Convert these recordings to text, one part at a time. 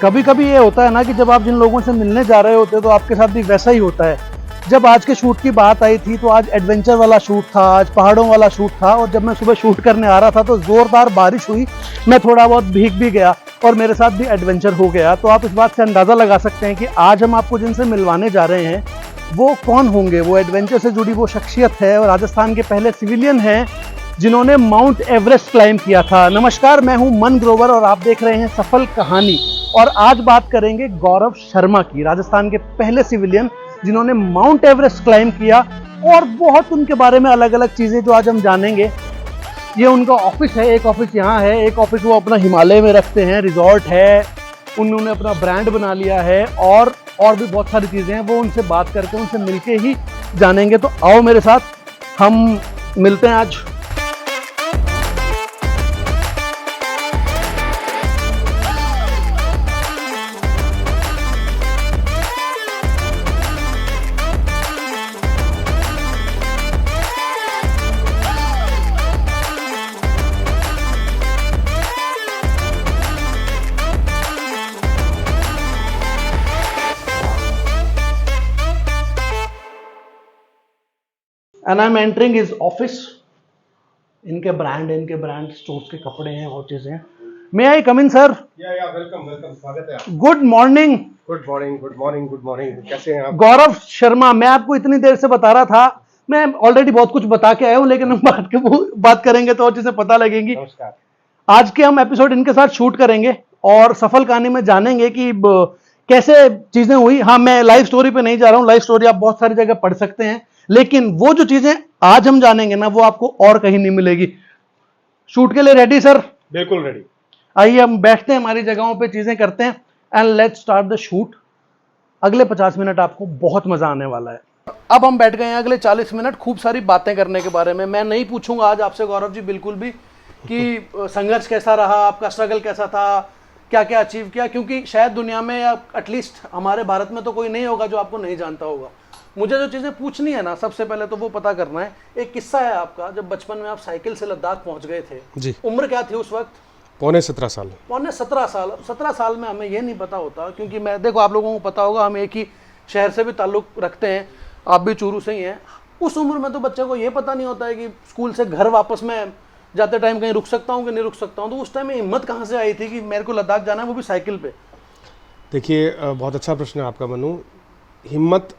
कभी कभी ये होता है ना कि जब आप जिन लोगों से मिलने जा रहे होते हैं तो आपके साथ भी वैसा ही होता है। जब आज के शूट की बात आई थी तो आज एडवेंचर वाला शूट था, आज पहाड़ों वाला शूट था, और जब मैं सुबह शूट करने आ रहा था तो ज़ोरदार बारिश हुई, मैं थोड़ा बहुत भीग भी गया और मेरे साथ भी एडवेंचर हो गया। तो आप इस बात से अंदाज़ा लगा सकते हैं कि आज हम आपको जिनसे मिलवाने जा रहे हैं वो कौन होंगे। वो एडवेंचर से जुड़ी वो शख्सियत है और राजस्थान के पहले सिविलियन हैं जिन्होंने माउंट एवरेस्ट क्लाइंब किया था। नमस्कार, मैं हूं मन ग्रोवर और आप देख रहे हैं सफल कहानी। और आज बात करेंगे गौरव शर्मा की, राजस्थान के पहले सिविलियन जिन्होंने माउंट एवरेस्ट क्लाइंब किया, और बहुत उनके बारे में अलग अलग चीज़ें जो आज हम जानेंगे। ये उनका ऑफिस है, एक ऑफिस यहाँ है, एक ऑफिस वो अपना हिमालय में रखते हैं, रिजॉर्ट है, उन्होंने अपना ब्रांड बना लिया है, और भी बहुत सारी चीज़ें हैं। वो उनसे बात करके, उनसे मिलके ही जानेंगे। तो आओ मेरे साथ, हम मिलते हैं आज। And I am entering his office. इनके ब्रांड स्टोर्स के कपड़े हैं, और चीजें हैं। मे आई कम इन सर? या वेलकम, स्वागत है। Good morning. Good morning. कैसे हैं आप? गौरव शर्मा, मैं आपको इतनी देर से बता रहा था, मैं ऑलरेडी बहुत कुछ बता के आया हूं, लेकिन हम बात करेंगे तो और चीजें पता लगेंगी। नमस्कार। आज के हम एपिसोड इनके साथ शूट करेंगे और सफल कहानी में जानेंगे कि कैसे चीजें हुई। हाँ, मैं लाइव स्टोरी पे नहीं जा रहा हूं, लाइव स्टोरी आप बहुत सारी जगह पढ़ सकते हैं, लेकिन वो जो चीजें आज हम जानेंगे ना, वो आपको और कहीं नहीं मिलेगी। शूट के लिए रेडी सर? बिल्कुल रेडी। आइए हम बैठते हैं, हमारी जगहों पे चीजें करते हैं, and let's start the shoot. अगले 50 मिनट आपको बहुत मजा आने वाला है। अब हम बैठ गए हैं अगले 40 मिनट खूब सारी बातें करने के बारे में। मैं नहीं पूछूंगा आज आपसे गौरव जी बिल्कुल भी कि संघर्ष कैसा रहा, आपका स्ट्रगल कैसा था, क्या क्या अचीव किया, क्योंकि शायद दुनिया में या एटलीस्ट हमारे भारत में तो कोई नहीं होगा जो आपको नहीं जानता होगा। मुझे जो चीज़ें पूछनी है ना, सबसे पहले तो वो पता करना है। एक किस्सा है आपका, जब बचपन में आप साइकिल से लद्दाख पहुंच गए थे जी। उम्र क्या थी उस वक्त? पौने 17 साल। पौने 17 साल। 17 साल में हमें ये नहीं पता होता, क्योंकि मैं देखो आप लोगों को पता होगा, हम एक ही शहर से भी ताल्लुक रखते हैं, आप भी चूरू से ही हैं। उस उम्र में तो बच्चे को ये पता नहीं होता है कि स्कूल से घर वापस में जाते टाइम कहीं रुक सकता हूँ कि नहीं रुक सकता हूँ। तो उस टाइम में हिम्मत कहाँ से आई थी कि मेरे को लद्दाख जाना है, वो भी साइकिल पे? देखिए, बहुत अच्छा प्रश्न है आपका मनु। हिम्मत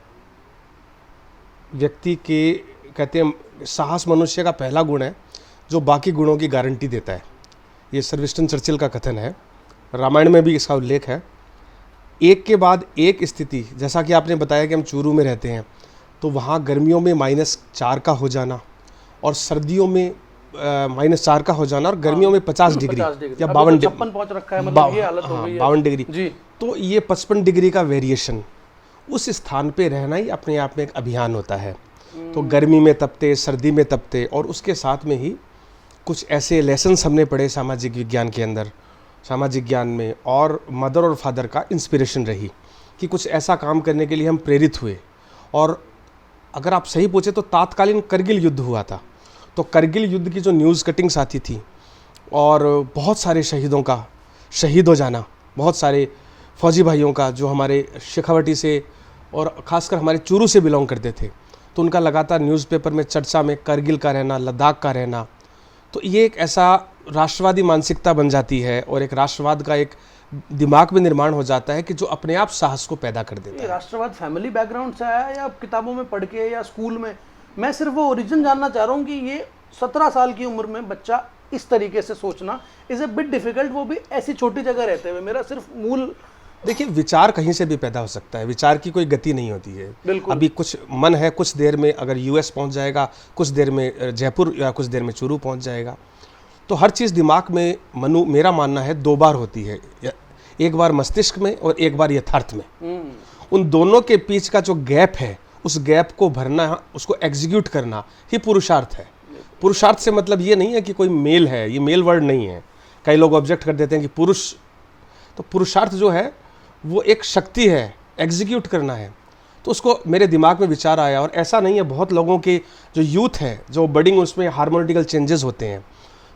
व्यक्ति के, कहते हैं साहस मनुष्य का पहला गुण है जो बाकी गुणों की गारंटी देता है। ये सर विंस्टन चर्चिल का कथन है, रामायण में भी इसका उल्लेख है। एक के बाद एक स्थिति, जैसा कि आपने बताया कि हम चूरू में रहते हैं, तो वहाँ गर्मियों में -4 का हो जाना और सर्दियों में -4 का हो जाना, और गर्मियों में 50 डिग्री या 52 56 पहुंच रखा है, मतलब ये हालत हो गई है। 52 डिग्री जी। तो ये 55 डिग्री का वेरिएशन, उस स्थान पे रहना ही अपने आप में एक अभियान होता है। तो गर्मी में तपते, सर्दी में तपते, और उसके साथ में ही कुछ ऐसे लेसन्स हमने पढ़े सामाजिक विज्ञान के अंदर, सामाजिक ज्ञान में, और मदर और फादर का इंस्पिरेशन रही कि कुछ ऐसा काम करने के लिए हम प्रेरित हुए। और अगर आप सही पूछे तो तात्कालीन करगिल युद्ध हुआ था, तो करगिल युद्ध की जो न्यूज़ कटिंग्स आती थी और बहुत सारे शहीदों का शहीद हो जाना, बहुत सारे फौजी भाइयों का जो हमारे शेखावटी से और ख़ासकर हमारे चूरू से बिलोंग करते थे, तो उनका लगातार न्यूज़पेपर में चर्चा में करगिल का रहना, लद्दाख का रहना, तो ये एक ऐसा राष्ट्रवादी मानसिकता बन जाती है और एक राष्ट्रवाद का एक दिमाग में निर्माण हो जाता है कि जो अपने आप साहस को पैदा कर देता है। राष्ट्रवाद फैमिली बैकग्राउंड से आया या किताबों में पढ़ के या स्कूल में? मैं सिर्फ वो ओरिजिन जानना चाह रहा हूँ कि ये 17 साल की उम्र में बच्चा इस तरीके से सोचना इज ए बिट डिफिकल्ट, वो भी ऐसी छोटी जगह रहते हुए। मेरा सिर्फ मूल, देखिए, विचार कहीं से भी पैदा हो सकता है, विचार की कोई गति नहीं होती है। बिल्कुल। अभी कुछ मन है, कुछ देर में अगर यूएस पहुंच जाएगा, कुछ देर में जयपुर या कुछ देर में चूरू पहुंच जाएगा। तो हर चीज़ दिमाग में, मनु, मेरा मानना है 2 बार होती है, एक बार मस्तिष्क में और एक बार यथार्थ में। उन दोनों के बीच का जो गैप है, उस गैप को भरना, उसको एग्जीक्यूट करना ही पुरुषार्थ है। पुरुषार्थ से मतलब ये नहीं है कि कोई मेल है, ये मेल वर्ड नहीं है। कई लोग ऑब्जेक्ट कर देते हैं कि पुरुष, तो पुरुषार्थ जो है वो एक शक्ति है, एग्जीक्यूट करना है। तो उसको मेरे दिमाग में विचार आया, और ऐसा नहीं है, बहुत लोगों के जो यूथ है, जो बडिंग, उसमें हार्मोनिकल चेंजेस होते हैं,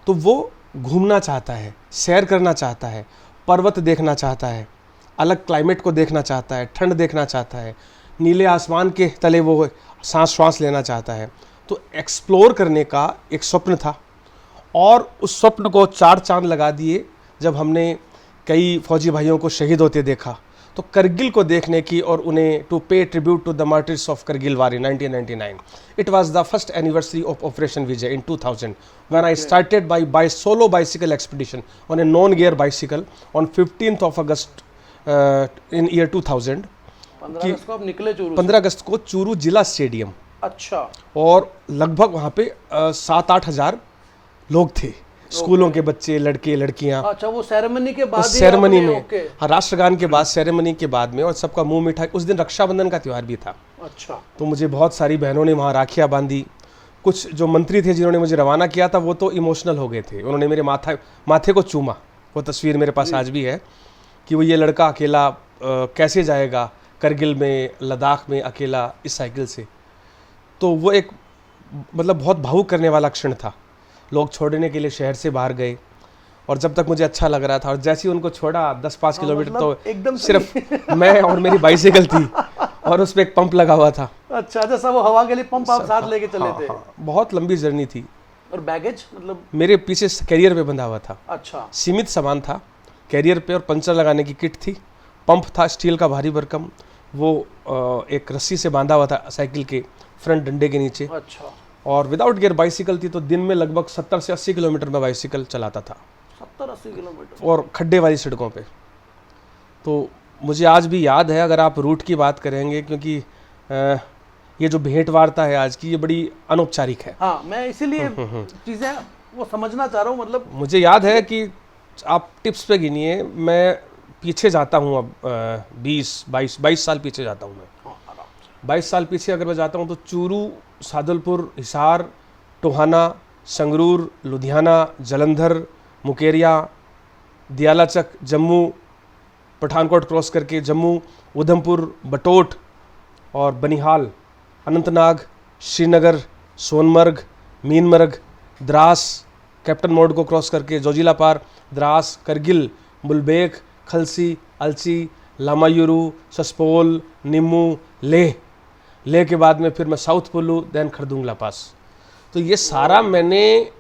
तो वो घूमना चाहता है, सैर करना चाहता है, पर्वत देखना चाहता है, अलग क्लाइमेट को देखना चाहता है, ठंड देखना चाहता है, नीले आसमान के तले वो श्वास लेना चाहता है। तो एक्सप्लोर करने का एक स्वप्न था और उस स्वप्न को 4 चांद लगा दिए जब हमने कई फौजी भाइयों को शहीद होते देखा। तो करगिल को देखने की और उन्हें to pay tribute to the martyrs of Kargil war in 1999. It was the first anniversary of Operation Vijay in 2000 when I started by solo bicycle expedition on a non-gear bicycle on 15th of August in year 2000. 15 अगस्त को आप निकले चूरू 15 अगस्त को चूरू जिला stadium, अच्छा, और लगभग वहाँ पे 7-8 हज़ार लोग थे, स्कूलों के बच्चे, लड़के लड़कियाँ। अच्छा, वो सेरेमनी के बाद ही सेरेमनी आपने- में, ओके। हाँ, राष्ट्रगान के बाद, सेरेमनी के बाद में, और सबका मुंह मीठा। उस दिन रक्षाबंधन का त्यौहार भी था, अच्छा, तो मुझे बहुत सारी बहनों ने वहाँ राखियाँ बांधी। कुछ जो मंत्री थे जिन्होंने मुझे रवाना किया था वो तो इमोशनल हो गए थे, उन्होंने मेरे माथे को चूमा। वो तस्वीर मेरे पास आज भी है कि वो ये लड़का अकेला कैसे जाएगा करगिल में, लद्दाख में अकेला इस साइकिल से। तो वो एक मतलब बहुत भावुक करने वाला क्षण था। लोग छोड़ने के लिए शहर से बाहर गए और जब तक मुझे अच्छा लग रहा था, और जैसे ही उनको छोड़ा 10-5 किलोमीटर मतलब तो एकदम सिर्फ मैं और मेरी बाइसिकल थी और उस पर एक पंप लगा हुआ था। अच्छा, जैसा वो हवा के लिए पंप आप साथ लेके चले थे। बहुत लंबी जर्नी थी। और बैगेज मतलब मेरे पीछे कैरियर पे बंधा हुआ था, अच्छा, सीमित सामान था कैरियर पे, और पंचर लगाने की किट थी, पंप था स्टील का भारी भरकम, वो एक रस्सी से बांधा हुआ था साइकिल के फ्रंट डंडे के नीचे, अच्छा, और विदाउट गियर बाइसिकल थी। तो दिन में लगभग 70 से 80 किलोमीटर में बाइसिकल चलाता था, 70-80 किलोमीटर, और खड्डे वाली सड़कों पे। तो मुझे आज भी याद है, अगर आप रूट की बात करेंगे, क्योंकि ये जो भेंट वार्ता है आज की, ये बड़ी अनौपचारिक है। हाँ, मैं इसीलिए चीजें वो समझना चाह रहा हूँ, मतलब मुझे याद है कि आप टिप्स पे गिनिए, मैं पीछे जाता हूँ अब 20-22 साल पीछे जाता हूँ मैं। 22 साल पीछे अगर मैं जाता हूँ तो चूरू, सादुलपुर, हिसार, टोहाना, संगरूर, लुधियाना, जलंधर, मुकेरिया, दियालाचक, जम्मू, पठानकोट क्रॉस करके जम्मू, उधमपुर, बटोट और बनिहाल, अनंतनाग, श्रीनगर, सोनमर्ग, मीनमर्ग, द्रास, कैप्टन मोड को क्रॉस करके जोजिला पार, द्रास, करगिल, मुलबेख, खलसी, अलची, लामायुरू, सस्पोल, निम्मू, लेह के बाद में फिर मैं साउथ पुलू, देन खरदुंगला पास। तो ये सारा मैंने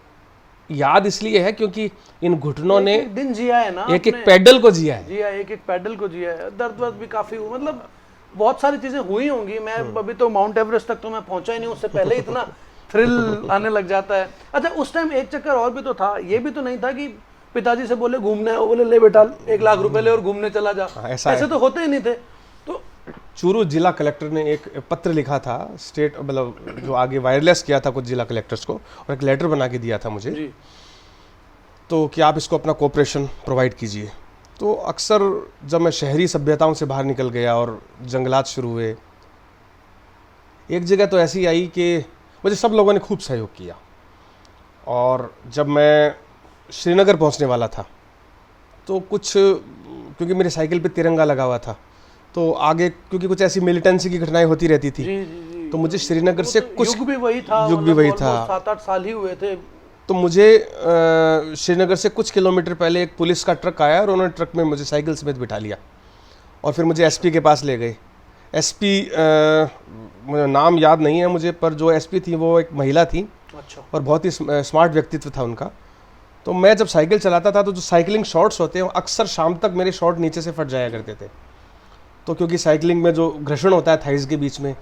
याद इसलिए है क्योंकि इन घुटनों ने एक दिन जिया है ना, एक पैडल को जिया है। जिया, एक पैडल को जिया है। दर्द वर्द भी काफी हुआ, मतलब बहुत सारी चीजें हुई होंगी। मैं अभी तो माउंट एवरेस्ट तक तो मैं पहुंचा ही नहीं, उससे पहले इतना थ्रिल आने लग जाता है। अच्छा, उस टाइम एक चक्कर और भी तो था, ये भी तो नहीं था कि पिताजी से बोले घूमने है, वो बोले ले बेटा 1 लाख रुपए ले और घूमने चला जा, ऐसे तो होते ही नहीं थे। तो चूरू जिला कलेक्टर ने एक पत्र लिखा था, स्टेट मतलब जो आगे वायरलेस किया था कुछ जिला कलेक्टर्स को, और एक लेटर बना के दिया था मुझे जी, तो कि आप इसको अपना कोऑपरेशन प्रोवाइड कीजिए। तो अक्सर जब मैं शहरी सभ्यताओं से बाहर निकल गया और जंगलात शुरू हुए, एक जगह तो ऐसी आई कि मुझे सब लोगों ने खूब सहयोग किया, और जब मैं श्रीनगर पहुंचने वाला था तो कुछ, क्योंकि मेरी साइकिल पे तिरंगा लगा हुआ था, तो आगे क्योंकि कुछ ऐसी मिलिटेंसी की घटनाएं होती रहती थी, जी, जी, जी। तो मुझे श्रीनगर से तो कुछ युग भी वही था, युग भी वही था। 7-8 साल ही हुए थे। तो मुझे श्रीनगर से कुछ किलोमीटर पहले एक पुलिस का ट्रक आया और उन्होंने ट्रक में मुझे साइकिल समेत बिठा लिया और फिर मुझे एसपी के पास ले गए। एसपी नाम याद नहीं है मुझे, पर जो एसपी थी वो एक महिला थी, अच्छा, और बहुत ही स्मार्ट व्यक्तित्व था उनका। तो मैं जब साइकिल चलाता था तो जो साइकिलिंग शॉर्ट्स होते हैं, अक्सर शाम तक मेरे शॉर्ट नीचे से फट जाया करते थे। तो क्योंकि साइकिलिंग में जो घर्षण होता है थाइज़ के बीच में,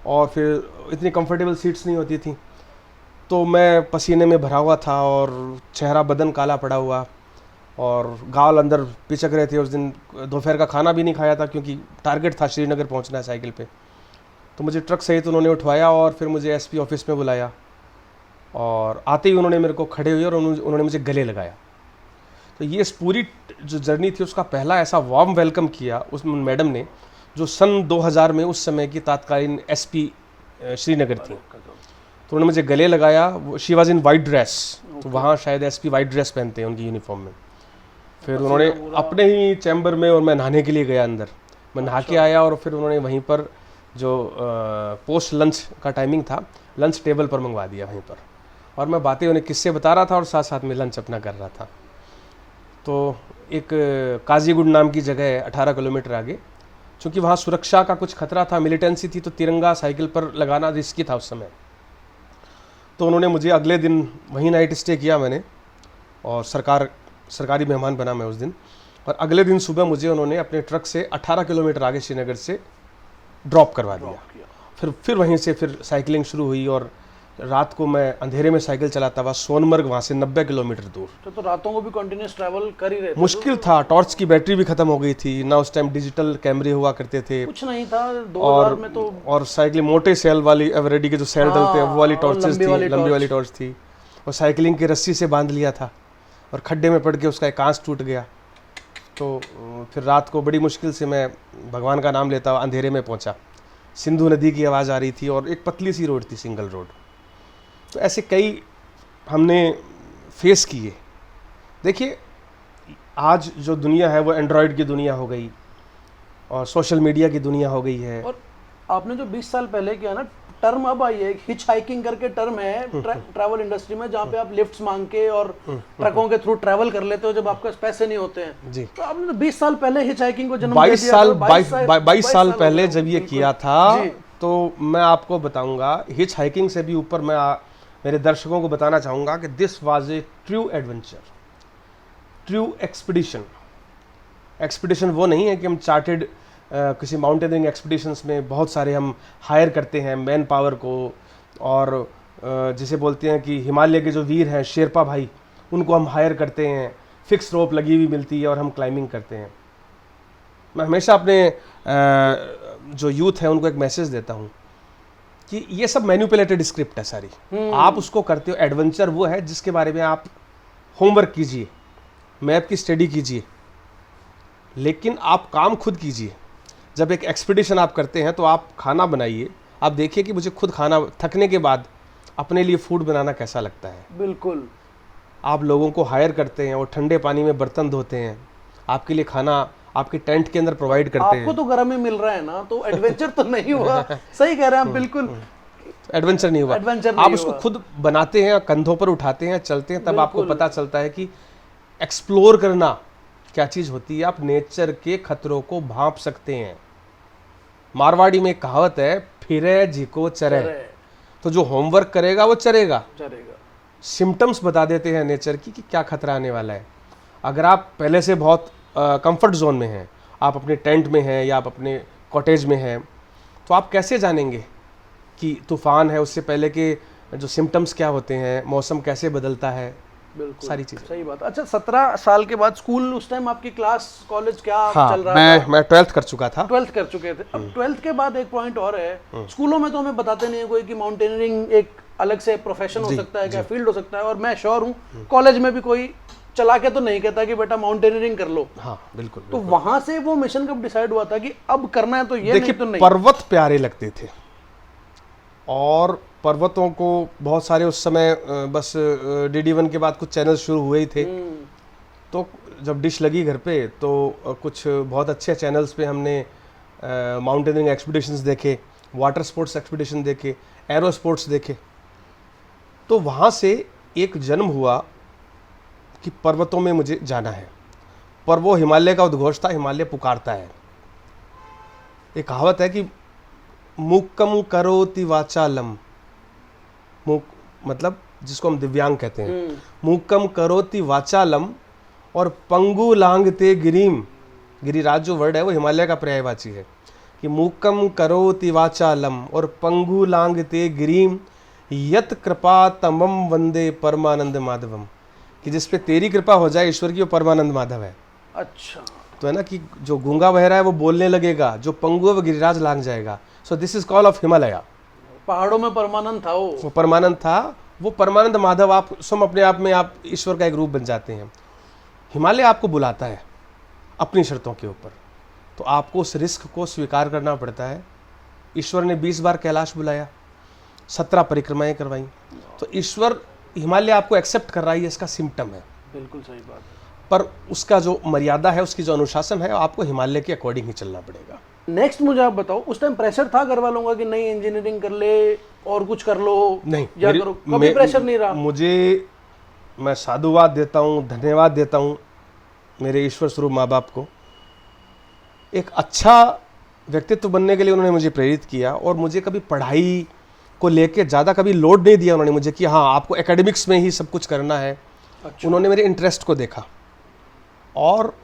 और फिर इतनी कंफर्टेबल सीट्स नहीं होती थी, तो मैं पसीने में भरा हुआ था और चेहरा बदन काला पड़ा हुआ, और गाल अंदर पिचक रहे थे। उस दिन दोपहर का खाना भी नहीं खाया था क्योंकि टारगेट था श्रीनगर पहुंचना है साइकिल पे। तो मुझे ट्रक सहित उन्होंने उठवाया और फिर मुझे एसपी ऑफिस में बुलाया, और आते ही उन्होंने मेरे को खड़े हुए और उन्होंने मुझे गले लगाया। तो ये इस पूरी जो जर्नी थी उसका पहला ऐसा वार्म वेलकम किया उस मैडम ने, जो सन 2000 में उस समय की तात्कालीन एसपी श्रीनगर थी। तो उन्होंने मुझे गले लगाया। She was in white dress, तो वहाँ शायद एसपी वाइट ड्रेस पहनते हैं उनकी यूनिफॉर्म में। फिर उन्होंने अपने ही चैम्बर में, और मैं नहाने के लिए गया अंदर, मैं नहा के आया, और फिर उन्होंने वहीं पर जो पोस्ट लंच का टाइमिंग था, लंच टेबल पर मंगवा दिया वहीं पर, और मैं बातें उन्हें किस्से बता रहा था और साथ साथ में लंच अपना कर रहा था। तो एक काजीगुंड नाम की जगह है 18 किलोमीटर आगे। चूँकि वहाँ सुरक्षा का कुछ खतरा था, मिलिटेंसी थी, तो तिरंगा साइकिल पर लगाना रिस्की था उस समय। तो उन्होंने मुझे अगले दिन वहीं नाइट स्टे किया मैंने, और सरकारी मेहमान बना मैं उस दिन। और अगले दिन सुबह मुझे उन्होंने अपने ट्रक से 18 किलोमीटर आगे श्रीनगर से ड्रॉप करवा दिया। फिर वहीं से फिर साइकिलिंग शुरू हुई, और रात को मैं अंधेरे में साइकिल चलाता हुआ सोनमर्ग, वहाँ से 90 किलोमीटर दूर। तो रातों को भी कंटिन्यूस ट्रैवल कर ही रहे थे? मुश्किल था, टॉर्च की बैटरी भी खत्म हो गई थी ना, उस टाइम डिजिटल कैमरे हुआ करते थे, कुछ नहीं था 2000 में तो। और साइकिलिंग मोटे सेल वाली एवरेडी के जो सेल डलते हैं वो वाली टॉर्चेस थी, लंबी वाली टॉर्च थी, और साइकिलिंग की रस्सी से बांध लिया था, और खड्डे में पड़ के उसका एक कांच टूट गया। तो फिर रात को बड़ी मुश्किल से मैं भगवान का नाम लेता हुआ अंधेरे में पहुंचा। सिंधु नदी की आवाज़ आ रही थी, और एक पतली सी रोड थी, सिंगल रोड। तो ऐसे कई हमने फेस किए। देखिए, आज जो दुनिया है वो एंड्रॉयड की दुनिया हो गई, और सोशल मीडिया की दुनिया हो गई है। और आपने जो 20 साल पहले किया ना, टर्म अब आई है, हिच हाइकिंग करके टर्म है ट्रैवल इंडस्ट्री में, जहाँ पे आप लिफ्ट्स मांग के और ट्रकों के थ्रू ट्रैवल कर लेते हो जब आपके पास पैसे नहीं होते हैं जी। तो आपने तो 20 साल पहले हिच हाइकिंग को जन्म दे दिया। 22 साल पहले जब ये किया था, तो मैं आपको बताऊंगा, हिच हाइकिंग से भी ऊपर मैं मेरे दर्शकों को बताना चाहूँगा कि this was a true adventure, true expedition. Expedition वो नहीं है कि हम चार्टेड किसी माउंटेनियरिंग एक्सपीडिशंस में बहुत सारे हम हायर करते हैं मैन पावर को, और जिसे बोलते हैं कि हिमालय के जो वीर हैं, शेरपा भाई, उनको हम हायर करते हैं, फिक्स रोप लगी हुई मिलती है और हम क्लाइंबिंग करते हैं। मैं हमेशा अपने जो यूथ है उनको एक मैसेज देता हूँ कि ये सब मैनिपुलेटेड स्क्रिप्ट है सारी। आप उसको करते हो। एडवेंचर वो है जिसके बारे में आप होमवर्क कीजिए, मैप की स्टडी कीजिए, लेकिन आप काम खुद कीजिए। जब एक एक्सपीडिशन आप करते हैं तो आप खाना बनाइए, आप देखिए कि मुझे खुद खाना, थकने के बाद अपने लिए फूड बनाना कैसा लगता है। बिल्कुल। आप लोगों को हायर करते हैं, वो ठंडे पानी में बर्तन धोते हैं, आपके लिए खाना आपके टेंट के अंदर प्रोवाइड करते हैं। आपको तो गर्म ही मिल रहा है ना, तो एडवेंचर तो नहीं हुआ। सही कह रहे हैं आप, बिल्कुल एडवेंचर नहीं हुआ। आप उसको खुद बनाते हैं, कंधों पर उठाते हैं, चलते हैं, तब आपको पता चलता है कि एक्सप्लोर करना क्या चीज़ होती है। आप नेचर के खतरों को भांप सकते हैं। मारवाड़ी में एक कहावत है, फिरे जिको चरे। तो जो होमवर्क करेगा वो चरेगा। सिम्टम्स बता देते हैं नेचर की कि क्या खतरा आने वाला है। अगर आप पहले से बहुत कंफर्ट जोन में हैं, आप अपने टेंट में हैं या आप अपने कॉटेज में हैं, तो आप कैसे जानेंगे कि तूफान है, उससे पहले के जो सिम्टम्स क्या होते हैं, मौसम कैसे बदलता है, बिल्कुल सारी चीज़ें। सही बात। अच्छा, 17 साल के बाद स्कूल, उस टाइम आपकी क्लास, कॉलेज क्या चल रहा था? मैं 12th कर चुका था। 12th कर चुके थे। अब 12th के बाद एक पॉइंट और है, स्कूलों में तो हमें बताते नहीं है कोई कि माउंटेनियरिंग एक अलग से प्रोफेशन हो सकता है, क्या फील्ड हो सकता है। और मैं श्योर हूँ कॉलेज में भी कोई चला के तो नहीं कहता कि बेटा माउंटेनियरिंग कर लो। हाँ बिल्कुल। तो वहां से वो मिशन कब डिसाइड हुआ था कि अब करना है? तो ये देखिए, नहीं तो नहीं। पर्वत प्यारे लगते थे, और पर्वतों को बहुत सारे उस समय बस DD1 के बाद कुछ चैनल शुरू हुए ही थे। तो जब डिश लगी घर पे, तो कुछ बहुत अच्छे चैनल्स पे हमने माउंटेनियरिंग एक्सपीडिशंस देखे, वाटर स्पोर्ट्स एक्सपीडिशन देखे, एरो स्पोर्ट्स देखे। तो वहाँ से एक जन्म हुआ कि पर्वतों में मुझे जाना है। पर वो हिमालय का उद्घोष था, हिमालय पुकारता है। एक कहावत है कि मूकम करोति वाचालम, मूक मतलब जिसको हम दिव्यांग कहते हैं, मूकम करोति वाचालम, और पंगु लांगते गिरीम। गिरिराज जो वर्ड है वो हिमालय का पर्यायवाची है कि मूकम करोति वाचालम और पंगु लांगते गिरीम, यत कृपा तमम वंदे परमानंद माधवम। कि जिस पे तेरी कृपा हो जाए ईश्वर की, वो परमानंद माधव है। अच्छा, तो है ना कि जो गूंगा बह रहा है वो बोलने लगेगा, जो पंगु है वो गिरिराज लांग जाएगा। So this is call of Himalaya. पहाड़ों में परमानंद था वो परमानंद था, वो परमानंद माधव। आप स्वयं अपने आप में आप ईश्वर का एक रूप बन जाते हैं। हिमालय आपको बुलाता है अपनी शर्तों के ऊपर, तो आपको उस रिस्क को स्वीकार करना पड़ता है। ईश्वर ने 20 बार कैलाश बुलाया, 17 परिक्रमाएं करवाई, तो ईश्वर हिमालय आपको एक्सेप्ट कर रहा है, इसका सिम्टम है। बिल्कुल सही बात है। पर उसका जो मर्यादा है, उसकी जो अनुशासन है, आपको हिमालय के अकॉर्डिंग ही चलना पड़ेगा। नेक्स्ट मुझे आप बताओ, उस टाइम प्रेशर था घर वालों का कि नहीं इंजीनियरिंग कर ले और कुछ कर लो? नहीं, या करो, कभी प्रेशर नहीं रहा? मुझे, मैं साधुवाद देता हूँ, धन्यवाद देता हूँ मेरे ईश्वर स्वरूप माँ बाप को एक अच्छा व्यक्तित्व बनने के लिए उन्होंने मुझे प्रेरित किया, और मुझे कभी पढ़ाई को लेके ज़्यादा कभी लोड नहीं दिया उन्होंने मुझे कि हाँ आपको एकेडमिक्स में ही सब कुछ करना है। अच्छा। उन्होंने मेरे इंटरेस्ट को देखा, और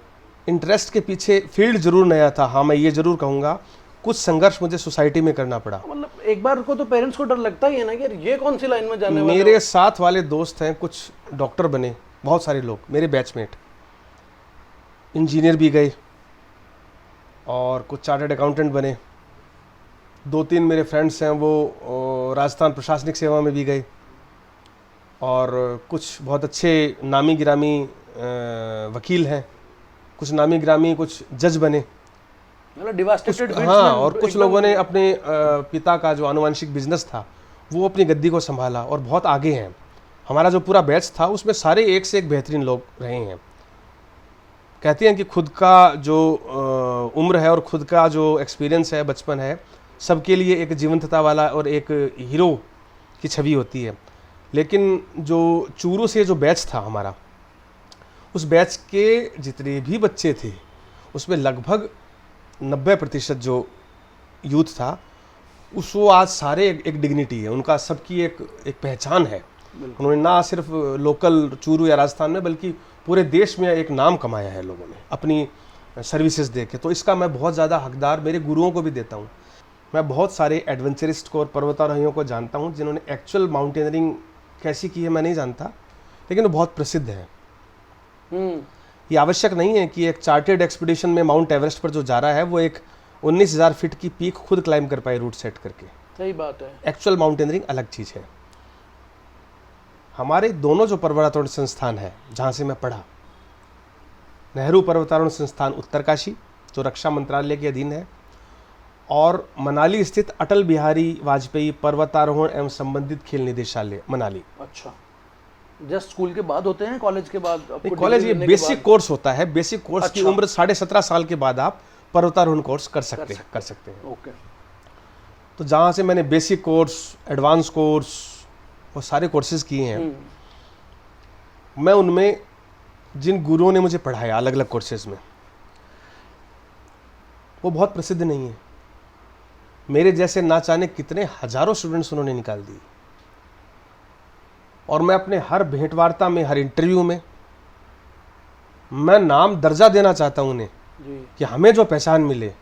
इंटरेस्ट के पीछे फील्ड जरूर नया था। हाँ मैं ये जरूर कहूँगा कुछ संघर्ष मुझे सोसाइटी में करना पड़ा। मतलब एक बार को तो पेरेंट्स को डर लगता ही है ना कि यार ये कौन सी लाइन में जाने वाले मेरे साथ वाले दोस्त हैं, कुछ डॉक्टर बने, बहुत सारे लोग मेरे बैचमेट, इंजीनियर भी गए और कुछ चार्टर्ड अकाउंटेंट बने। 2-3 मेरे फ्रेंड्स हैं वो राजस्थान प्रशासनिक सेवा में भी गए, और कुछ बहुत अच्छे नामी गिरामी वकील हैं, कुछ नामी गिरामी कुछ जज बने। मतलब डिवास्टेटेड फील्ड्स हाँ, में और कुछ एकदम- लोगों ने अपने पिता का जो आनुवंशिक बिजनेस था वो अपनी गद्दी को संभाला और बहुत आगे हैं। हमारा जो पूरा बैच था उसमें सारे एक से एक बेहतरीन लोग रहे हैं। कहते हैं कि खुद का जो उम्र है और खुद का जो एक्सपीरियंस है, बचपन है, सबके लिए एक जीवंतता वाला और एक हीरो की छवि होती है। लेकिन जो चूरू से जो बैच था हमारा, उस बैच के जितने भी बच्चे थे उसमें लगभग 90% जो यूथ था वो आज सारे एक डिग्निटी है उनका, सबकी एक पहचान है। उन्होंने ना सिर्फ लोकल चूरू या राजस्थान में बल्कि पूरे देश में एक नाम कमाया है लोगों ने अपनी सर्विसेज दे के। तो इसका मैं बहुत ज़्यादा हकदार मेरे गुरुओं को भी देता हूँ। मैं बहुत सारे एडवेंचरिस्ट को और पर्वतारोहियों को जानता हूँ जिन्होंने एक्चुअल माउंटेनियरिंग कैसी की है मैं नहीं जानता, लेकिन वो बहुत प्रसिद्ध हैं। ये आवश्यक नहीं है कि एक चार्टेड एक्सपीडिशन में माउंट एवरेस्ट पर जो जा रहा है वो एक 19,000 फीट की पीक खुद क्लाइंब कर पाए रूट सेट करके। सही बात है। एक्चुअल माउंटेनियरिंग अलग चीज़ है। हमारे दोनों जो पर्वतारोहण संस्थान है जहाँ से मैं पढ़ा, नेहरू पर्वतारोहण संस्थान उत्तरकाशी जो रक्षा मंत्रालय के अधीन है, और मनाली स्थित अटल बिहारी वाजपेयी पर्वतारोहण एवं संबंधित खेल निदेशालय मनाली। अच्छा, जस्ट स्कूल के बाद होते हैं, कॉलेज के बाद? आपको कॉलेज ये डिग्री लेने के बेसिक बाद? कोर्स होता है। बेसिक कोर्स की अच्छा। उम्र 17.5 साल के बाद आप पर्वतारोहण कोर्स कर सकते हैं। ओके। तो जहाँ से मैंने बेसिक कोर्स, एडवांस कोर्स, वो सारे कोर्सेज किए हैं, मैं उनमें जिन गुरुओं ने मुझे पढ़ाया अलग अलग कोर्सेज में, वो बहुत प्रसिद्ध नहीं है। मेरे जैसे ना जाने कितने हजारों स्टूडेंट्स उन्होंने निकाल दिए, और मैं अपने हर भेंटवार्ता में, हर इंटरव्यू में मैं नाम दर्जा देना चाहता हूं उन्हें जी। कि हमें जो पहचान मिले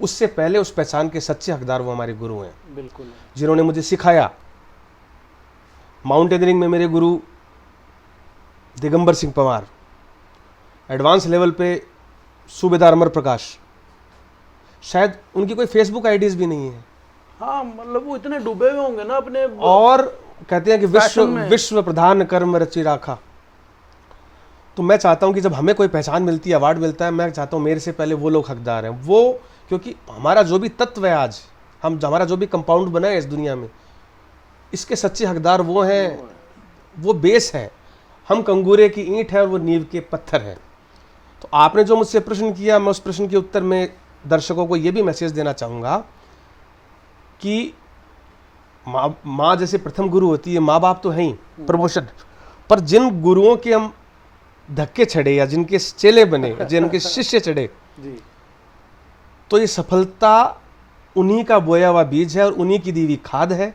उससे पहले उस पहचान के सच्चे हकदार वो हमारे गुरु हैं, बिल्कुल। जिन्होंने मुझे सिखाया। माउंटेनियरिंग में मेरे गुरु दिगंबर सिंह पवार, एडवांस लेवल पे सूबेदार अमर प्रकाश, शायद उनकी कोई फेसबुक आईडीज भी नहीं है। हाँ, मतलब वो इतने डूबे हुए होंगे ना अपने और कहते हैं कि Fashion में। विश्व प्रधान कर्म रचि राखा। तो मैं चाहता हूं कि जब हमें कोई पहचान मिलती है, अवार्ड मिलता है, मैं चाहता हूं मेरे से पहले वो लोग हकदार हैं। वो क्योंकि हमारा जो भी तत्व है आज, हमारा जो भी कंपाउंड बना है इस दुनिया में, इसके सच्चे हकदार वो हैं, वो बेस है। हम कंगूरे की ईंट है और वो नींव के पत्थर है। तो आपने जो मुझसे प्रश्न किया, मैं उस प्रश्न के उत्तर में दर्शकों को ये भी मैसेज देना चाहूँगा कि माँ जैसे प्रथम गुरु होती है, माँ बाप तो हैं ही प्रमोशन, पर जिन गुरुओं के हम धक्के चढ़े या जिनके चेले बने, जिनके शिष्य चढ़े, जी। तो ये सफलता उन्हीं का बोया हुआ बीज है और उन्हीं की दी हुई खाद है।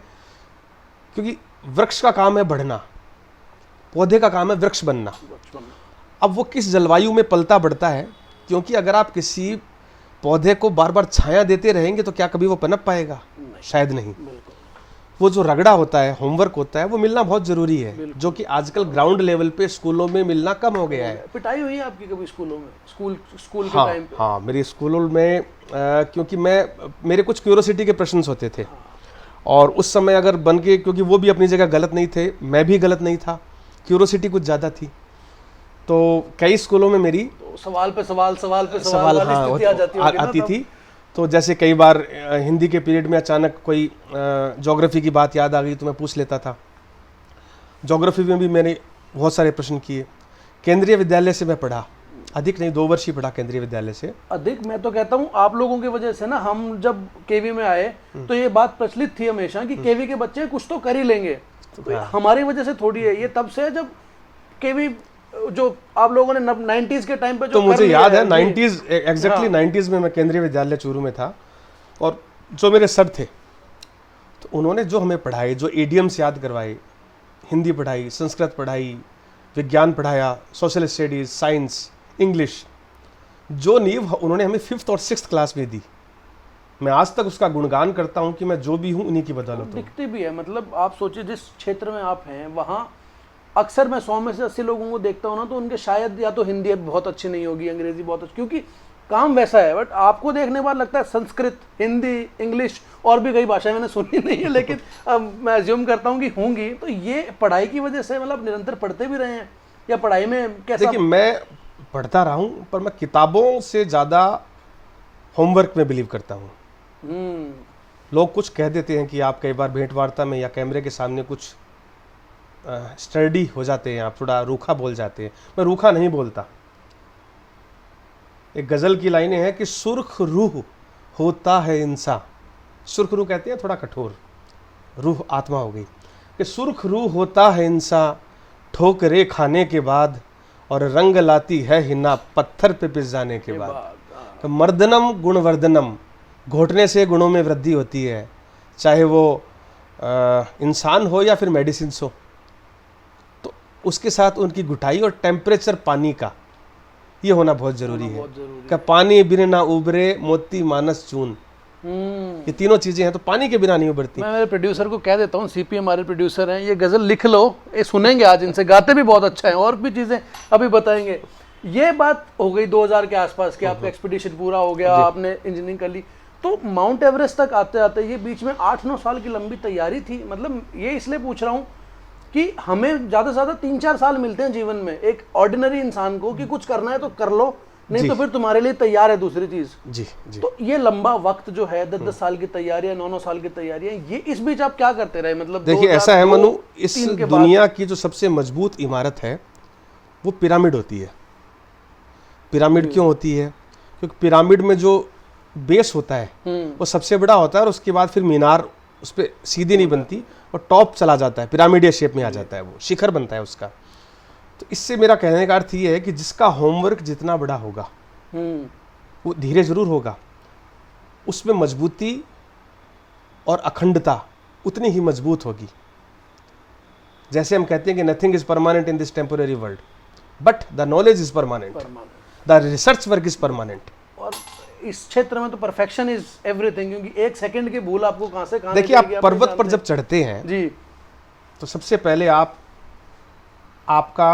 क्योंकि वृक्ष का काम है बढ़ना, पौधे का काम है वृक्ष बनना। अब वो किस जलवायु में पलता बढ़ता है, क्योंकि अगर आप किसी पौधे को बार बार छाया देते रहेंगे तो क्या कभी वो पनप पाएगा? शायद नहीं। वो जो रगड़ा होता है, होमवर्क होता है, वो मिलना बहुत जरूरी है, जो कि आजकल ग्राउंड लेवल पे स्कूलों में मिलना कम हो गया है। पिटाई हुई है आपकी कभी स्कूलों में, स्कूल के हाँ, टाइम पे? हाँ, मेरे स्कूलों में क्योंकि मेरे कुछ क्यूरोसिटी के प्रश्न होते थे, और उस समय अगर बन के, क्योंकि वो भी अपनी जगह गलत नहीं थे, मैं भी गलत नहीं था, क्यूरोसिटी कुछ ज़्यादा थी, तो कई स्कूलों में मेरी तो सवाल पे सवाल वाली हाँ, स्थिति आ जाती होगी ना आती तब? थी। तो जैसे कई बार हिंदी के पीरियड में अचानक कोई ज्योग्राफी की बात याद आ गई तो मैं पूछ लेता था। ज्योग्राफी में भी मैंने बहुत सारे प्रश्न किए। केंद्रीय विद्यालय से मैं पढ़ा, अधिक नहीं 2 वर्ष ही पढ़ा केंद्रीय विद्यालय से। अधिक मैं तो कहता हूँ आप लोगों की वजह से ना, हम जब केवी में आए तो ये बात प्रचलित थी हमेशा कि केवी के बच्चे कुछ तो कर ही लेंगे, तो हमारी वजह से थोड़ी है ये। तब से जब केवी जो आप लोगों ने 90s के टाइम पे जो तो मुझे कर लिया याद है जी। 90s एग्जैक्टली 90s में मैं केंद्रीय विद्यालय चूरू में था, और जो मेरे सर थे तो उन्होंने जो हमें पढ़ाए, जो एडियम्स याद करवाए, हिंदी पढ़ाई, संस्कृत पढ़ाई, विज्ञान पढ़ाया, सोशल स्टडीज़, साइंस, इंग्लिश, जो नींव उन्होंने हमें 5th और 6th क्लास में दी, मैं आज तक उसका गुणगान करता हूँ कि मैं जो भी हूँ उन्हीं की बदौलत हूँ। दिखती भी है, मतलब आप सोचिए जिस क्षेत्र में आप हैं वहाँ अक्सर मैं 100 में से 80 लोगों को देखता हूँ ना, तो उनके शायद या तो हिंदी बहुत अच्छी नहीं होगी, अंग्रेजी बहुत अच्छी, क्योंकि काम वैसा है। बट आपको देखने के बाद लगता है संस्कृत, हिंदी, इंग्लिश और भी कई भाषाएं मैंने सुनी नहीं है, लेकिन अब मैं अज्यूम करता हूँ कि होंगी। तो ये पढ़ाई की वजह से, मतलब निरंतर पढ़ते भी रहे हैं या पढ़ाई में कैसा? देखिए, मैं पढ़ता रहा हूँ, पर मैं किताबों से ज़्यादा होमवर्क में बिलीव करता हूँ। लोग कुछ कह देते हैं कि आप कई बार भेंट वार्ता में या कैमरे के सामने कुछ स्टडी हो जाते हैं, आप थोड़ा रूखा बोल जाते हैं। मैं रूखा नहीं बोलता। एक गज़ल की लाइनें हैं कि सुर्ख रूह होता है इंसान, सुर्ख रूह कहते हैं थोड़ा कठोर, रूह आत्मा हो गई, कि सुर्ख रूह होता है इंसान ठोकरे खाने के बाद, और रंग लाती है हिना पत्थर पे पिस जाने के बाद। तो मर्दनम गुणवर्धनम, घोटने से गुणों में वृद्धि होती है, चाहे वो इंसान हो या फिर मेडिसिन हो। तो उसके साथ उनकी घुटाई और टेम्परेचर पानी का ये होना बहुत ज़रूरी है। कि पानी बिन ना उबरे मोती मानस चून, ये तीनों चीज़ें हैं, तो पानी के बिना नहीं उबरती। मैं मेरे प्रोड्यूसर को कह देता हूँ, सीपी हमारे प्रोड्यूसर हैं, ये गज़ल लिख लो, ये सुनेंगे आज इनसे, गाते भी बहुत अच्छा है और भी चीज़ें अभी बताएंगे। ये बात हो गई 2000 के आसपास कि आपका एक्सपीडिशन पूरा हो गया, आपने इंजीनियरिंग कर ली, तो माउंट एवरेस्ट तक आते आते ये बीच में 8-9 साल की लंबी तैयारी थी। मतलब ये इसलिए पूछ रहा हूँ कि हमें ज़्यादा से ज़्यादा 3-4 साल मिलते हैं जीवन में एक ऑर्डिनरी इंसान को, कि कुछ करना है तो कर लो, नहीं तो फिर तुम्हारे लिए तैयार है दूसरी चीज़। जी जी। तो ये लंबा वक्त जो है, 10-10 साल की तैयारियां, 9-9 साल की तैयारियां, ये इस बीच आप क्या करते रहे? मतलब देखिए, ऐसा है मनु, इस दुनिया की जो सबसे मजबूत इमारत है वो पिरामिड होती है। पिरामिड क्यों होती है? क्योंकि पिरामिड में जो बेस होता है वो सबसे बड़ा होता है, और उसके बाद फिर मीनार उस पर सीधी नहीं बनती और टॉप चला जाता है, पिरामिडिया शेप में आ जाता है, वो शिखर बनता है उसका। तो इससे मेरा कहने का अर्थ ये है कि जिसका होमवर्क जितना बड़ा होगा वो धीरे जरूर होगा, उसमें मजबूती और अखंडता उतनी ही मजबूत होगी। जैसे हम कहते हैं कि nothing is permanent in this temporary world, but the knowledge is permanent, the research work is permanent. और इस क्षेत्र में तो परफेक्शन इज एवरीथिंग, क्योंकि एक सेकंड की भूल आपको कहां से कहां। देखिए, आप पर्वत पर जब चढ़ते हैं जी, तो सबसे पहले आपका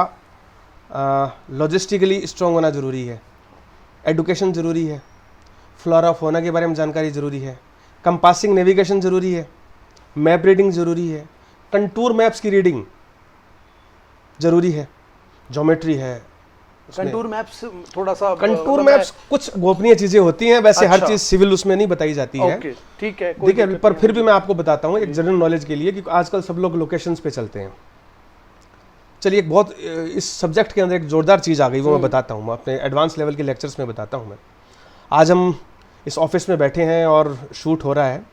लॉजिस्टिकली स्ट्रांग होना जरूरी है, एडुकेशन जरूरी है, फ्लोरा फौना के बारे में जानकारी जरूरी है, कंपासिंग नेविगेशन जरूरी है, मैप रीडिंग जरूरी है, कंटूर मैप्स की रीडिंग जरूरी है, ज्योमेट्री है। कंटूर मैप्स थोड़ा सा, कंटूर मैप्स कुछ गोपनीय चीजें होती हैं, वैसे हर चीज सिविल उसमें नहीं बताई जाती है। ठीक है, देखिए, पर फिर भी मैं आपको बताता हूँ एक जनरल नॉलेज के लिए, कि आजकल सब लोग लोकेशंस पे चलते हैं। चलिए, एक बहुत इस सब्जेक्ट के अंदर एक जोरदार चीज़ आ गई, वो मैं बताता हूँ, मैं अपने एडवांस लेवल के लेक्चर्स में बताता हूँ। मैं आज हम इस ऑफिस में बैठे हैं और शूट हो रहा है।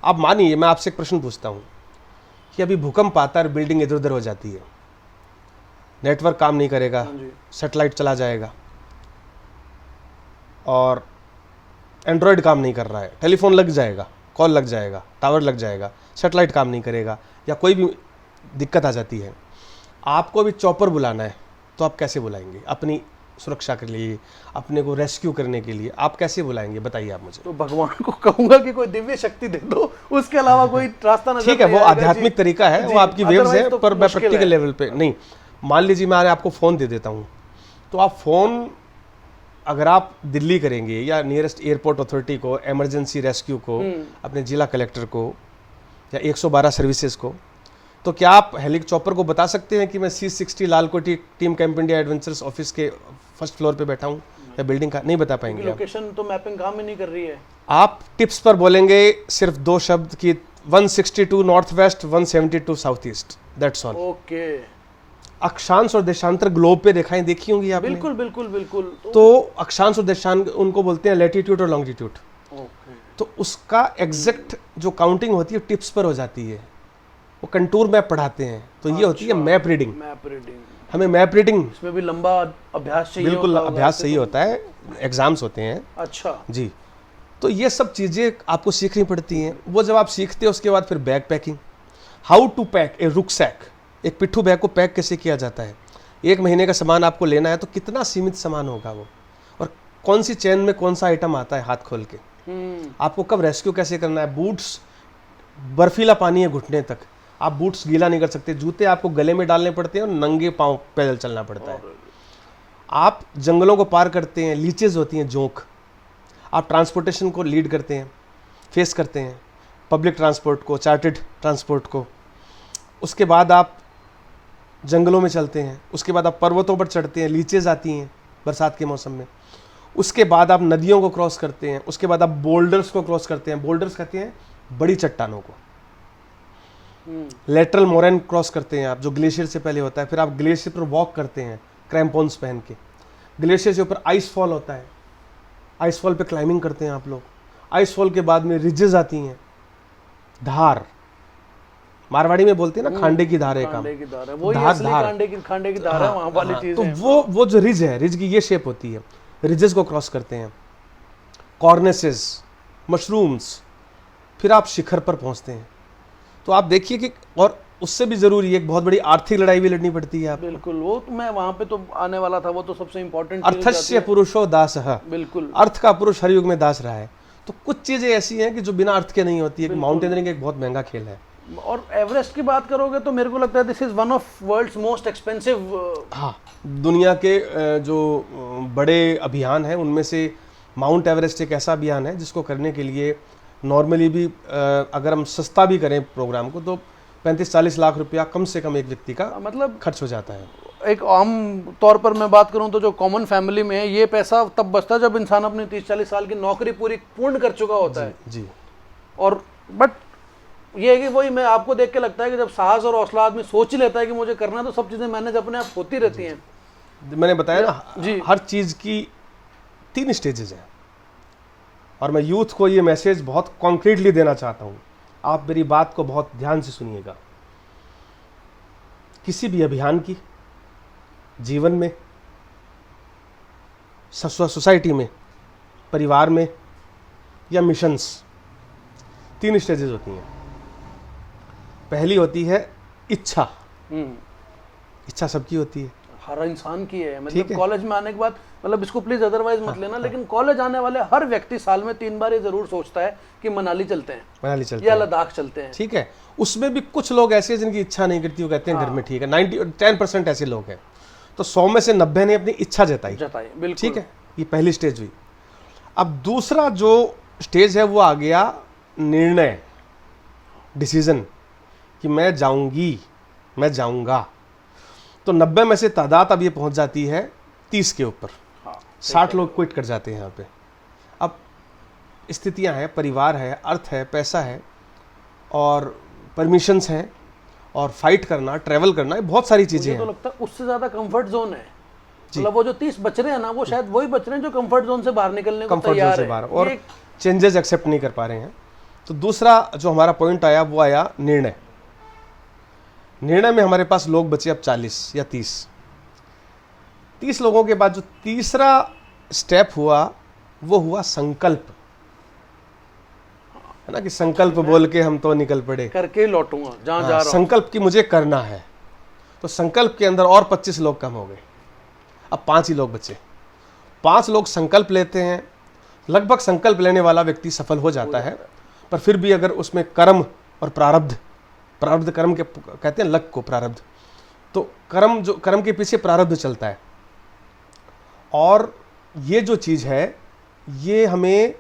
आप मानिए, मैं आपसे एक प्रश्न पूछता हूँ कि अभी भूकंप आता है, बिल्डिंग इधर उधर हो जाती है, नेटवर्क काम नहीं करेगा, सैटेलाइट चला जाएगा, और एंड्रॉयड काम नहीं कर रहा है, टेलीफोन लग जाएगा, कॉल लग जाएगा, टावर लग जाएगा, सैटेलाइट काम नहीं करेगा, या कोई भी दिक्कत आ जाती है। आपको अभी चॉपर बुलाना है, तो आप कैसे बुलाएंगे? अपनी सुरक्षा के लिए, अपने को रेस्क्यू करने के लिए आप कैसे बुलाएंगे? बताइए आप मुझे। तो भगवान को कहूंगा कि कोई दिव्य शक्ति दे दो, उसके अलावा कोई रास्ता नजर नहीं ठीक है, वो आध्यात्मिक तरीका है, वो आपकी वेव्स है, पर मैं प्रैक्टिकल लेवल पे नहीं। मान लीजिए मैं आपको फ़ोन दे देता हूँ, तो आप फ़ोन अगर आप दिल्ली करेंगे या नियरेस्ट एयरपोर्ट अथॉरिटी को, इमरजेंसी रेस्क्यू को, अपने जिला कलेक्टर को या 112 सर्विसेज को, तो क्या आप हेलीकॉप्टर को बता सकते हैं कि मैं C60 Lalkothi team camp India adventures office के फर्स्ट फ्लोर पे बैठा हूँ या बिल्डिंग का? नहीं बता पाएंगे। लोकेशन तो मैपिंग काम ही नहीं कर रही है। आप टिप्स पर बोलेंगे सिर्फ 2 शब्द की 162 north west, 172 south east, that's all. Okay. अक्षांश और देशांतर ग्लोब पे रेखाएं देखी होंगी आपने? बिल्कुल बिल्कुल बिल्कुल। तो अक्षांश और देशांत उनको बोलते हैं लैटिट्यूड और लॉन्गिट्यूड। तो उसका एग्जैक्ट जो काउंटिंग होती है टिप्स पर हो जाती है। वो कंटूर मैप पढ़ाते हैं, तो ये होती है मैप रीडिंग। हमें मैप रीडिंग, इसमें भी लंबा अभ्यास चाहिए बिल्कुल होता होगा अभ्यास ऐसे सही तो। होता है, एग्जाम्स होते हैं अच्छा। जी। तो ये सब चीज़ें आपको सीखनी पड़ती हैं। वो जब आप सीखते हो उसके बाद फिर bag packing, how to pack a rucksack, एक पिट्ठू बैग को पैक कैसे किया जाता है। 1 महीने का सामान आपको लेना है तो कितना सीमित सामान होगा वो, और कौन सी चेन में कौन सा आइटम आता है हाथ खोल के, आपको कब रेस्क्यू कैसे करना है। बूट्स, बर्फीला पानी है घुटने तक, आप बूट्स गीला नहीं कर सकते, जूते आपको गले में डालने पड़ते हैं और नंगे पाँव पैदल चलना पड़ता है। आप जंगलों को पार करते हैं, लीचेज होती हैं, जोंक, आप ट्रांसपोर्टेशन को लीड करते हैं, फेस करते हैं, पब्लिक ट्रांसपोर्ट को, चार्टेड ट्रांसपोर्ट को। उसके बाद आप जंगलों में चलते हैं, उसके बाद आप पर्वतों पर चढ़ते हैं, लीचेज आती हैं बरसात के मौसम में। उसके बाद आप नदियों को क्रॉस करते हैं, उसके बाद आप बोल्डर्स को क्रॉस करते हैं। बोल्डर्स कहते हैं बड़ी चट्टानों को। लेटरल मोरैन क्रॉस करते हैं आप, जो ग्लेशियर से पहले होता है। फिर आप ग्लेशियर पर वॉक करते हैं क्रैम्पोन्स पहन के। ग्लेशियर से ऊपर आइस फॉल होता है, आइस फॉल पे क्लाइंबिंग करते हैं आप लोग। आइस फॉल के बाद में रिजेस आती हैं, धार, मारवाड़ी में बोलते हैं ना खांडे की धार है काम, खांडे की धार है, वही धार, असली धार। खांडे की धार है, वहाँ वाली चीज तो है। वो जो रिज है, रिज की ये शेप होती है, रिजेस को क्रॉस करते हैं। कॉर्नेसेस, मशरूम्स, फिर आप शिखर पर पहुंचते हैं। तो आप देखिए कि, और उससे भी जरूरी है, एक बहुत बड़ी आर्थिक लड़ाई भी लड़नी पड़ती है आप। बिल्कुल, वो तो मैं वहाँ पे तो आने वाला था, वो तो सबसे इम्पोर्टेंट अर्थस्य पुरुषो दासः, बिल्कुल। अर्थ का पुरुष हर युग में दास रहा है। तो कुछ चीजें ऐसी हैं कि जो बिना अर्थ के नहीं होती है। माउंटेनियरिंग एक बहुत महंगा खेल है। और एवरेस्ट की बात करोगे तो मेरे को लगता है this is one of world's most expensive. हाँ, दुनिया के जो बड़े अभियान हैं उनमें से माउंट एवरेस्ट एक ऐसा अभियान है जिसको करने के लिए नॉर्मली भी अगर हम सस्ता भी करें प्रोग्राम को तो 35-40 लाख रुपया कम से कम एक व्यक्ति का मतलब खर्च हो जाता है। एक आम तौर पर मैं बात करूं तो जो कॉमन फैमिली में है, ये पैसा तब बचता है जब इंसान अपनी 30-40 साल की नौकरी पूर्ण कर चुका होता है जी। और बट ये है कि वही मैं आपको देख के लगता है कि जब साहस और हौसला आदमी सोच ही लेता है कि मुझे करना है तो सब चीज़ें मैनेज अपने आप होती रहती हैं। मैंने बताया ना जी। हर चीज़ की 3 स्टेजेस हैं, और मैं यूथ को ये मैसेज बहुत कॉन्क्रीटली देना चाहता हूँ। आप मेरी बात को बहुत ध्यान से सुनिएगा। किसी भी अभियान की, जीवन में, सोसाइटी में, परिवार में या मिशंस, 3 स्टेजेस होती हैं। पहली होती है इच्छा। इच्छा सबकी होती है, हर इंसान की है। ठीक मतलब है। कॉलेज में आने के बाद, मतलब इसको प्लीज अदरवाइज मत लेना, लेकिन कॉलेज आने वाले हर व्यक्ति साल में 3 बार ये जरूर सोचता है कि मनाली चलते हैं मनाली चलते या हैं, लद्दाख चलते हैं। ठीक है। उसमें भी कुछ लोग ऐसे हैं जिनकी इच्छा नहीं करती, वो कहते हैं घर में ठीक है। 10% ऐसे लोग हैं। तो 100 में से 90 ने अपनी इच्छा जताई, बिल्कुल ठीक है। ये पहली स्टेज हुई। अब दूसरा जो स्टेज है वो आ गया निर्णय, डिसीजन, कि मैं जाऊंगी, मैं जाऊंगा। तो 90 में से तादाद अब ये पहुंच जाती है 30 के ऊपर। 60 लोग क्विट कर जाते हैं यहाँ पे। अब स्थितियाँ हैं, परिवार है, अर्थ है, पैसा है, और परमिशंस हैं, और फाइट करना, ट्रैवल करना, ये बहुत सारी चीज़ें मुझे तो हैं। लगता है उससे ज्यादा कंफर्ट जोन है। मतलब वो जो 30 बच रहे हैं ना, वो शायद वही बच रहे हैं जो कंफर्ट जोन से बाहर निकलने को कंफर्ट जोन तैयार से है। बाहर, और चेंजेस एक्सेप्ट नहीं कर पा रहे हैं। तो दूसरा जो हमारा पॉइंट आया वो आया निर्णय। निर्णय में हमारे पास लोग बचे अब 40 या 30 लोगों के बाद जो तीसरा स्टेप हुआ वो हुआ संकल्प, है ना, कि संकल्प बोल के हम तो निकल पड़े, करके लौटूंगा जहां जा रहा हूं। संकल्प की मुझे करना है। तो संकल्प के अंदर और 25 लोग कम हो गए, अब 5 ही लोग बचे। 5 लोग संकल्प लेते हैं। लगभग संकल्प लेने वाला व्यक्ति सफल हो जाता है, पर फिर भी अगर उसमें कर्म और प्रारब्ध कर्म के कहते हैं, लक को प्रारब्ध, तो कर्म के पीछे प्रारब्ध चलता है। और ये जो चीज़ है, ये हमें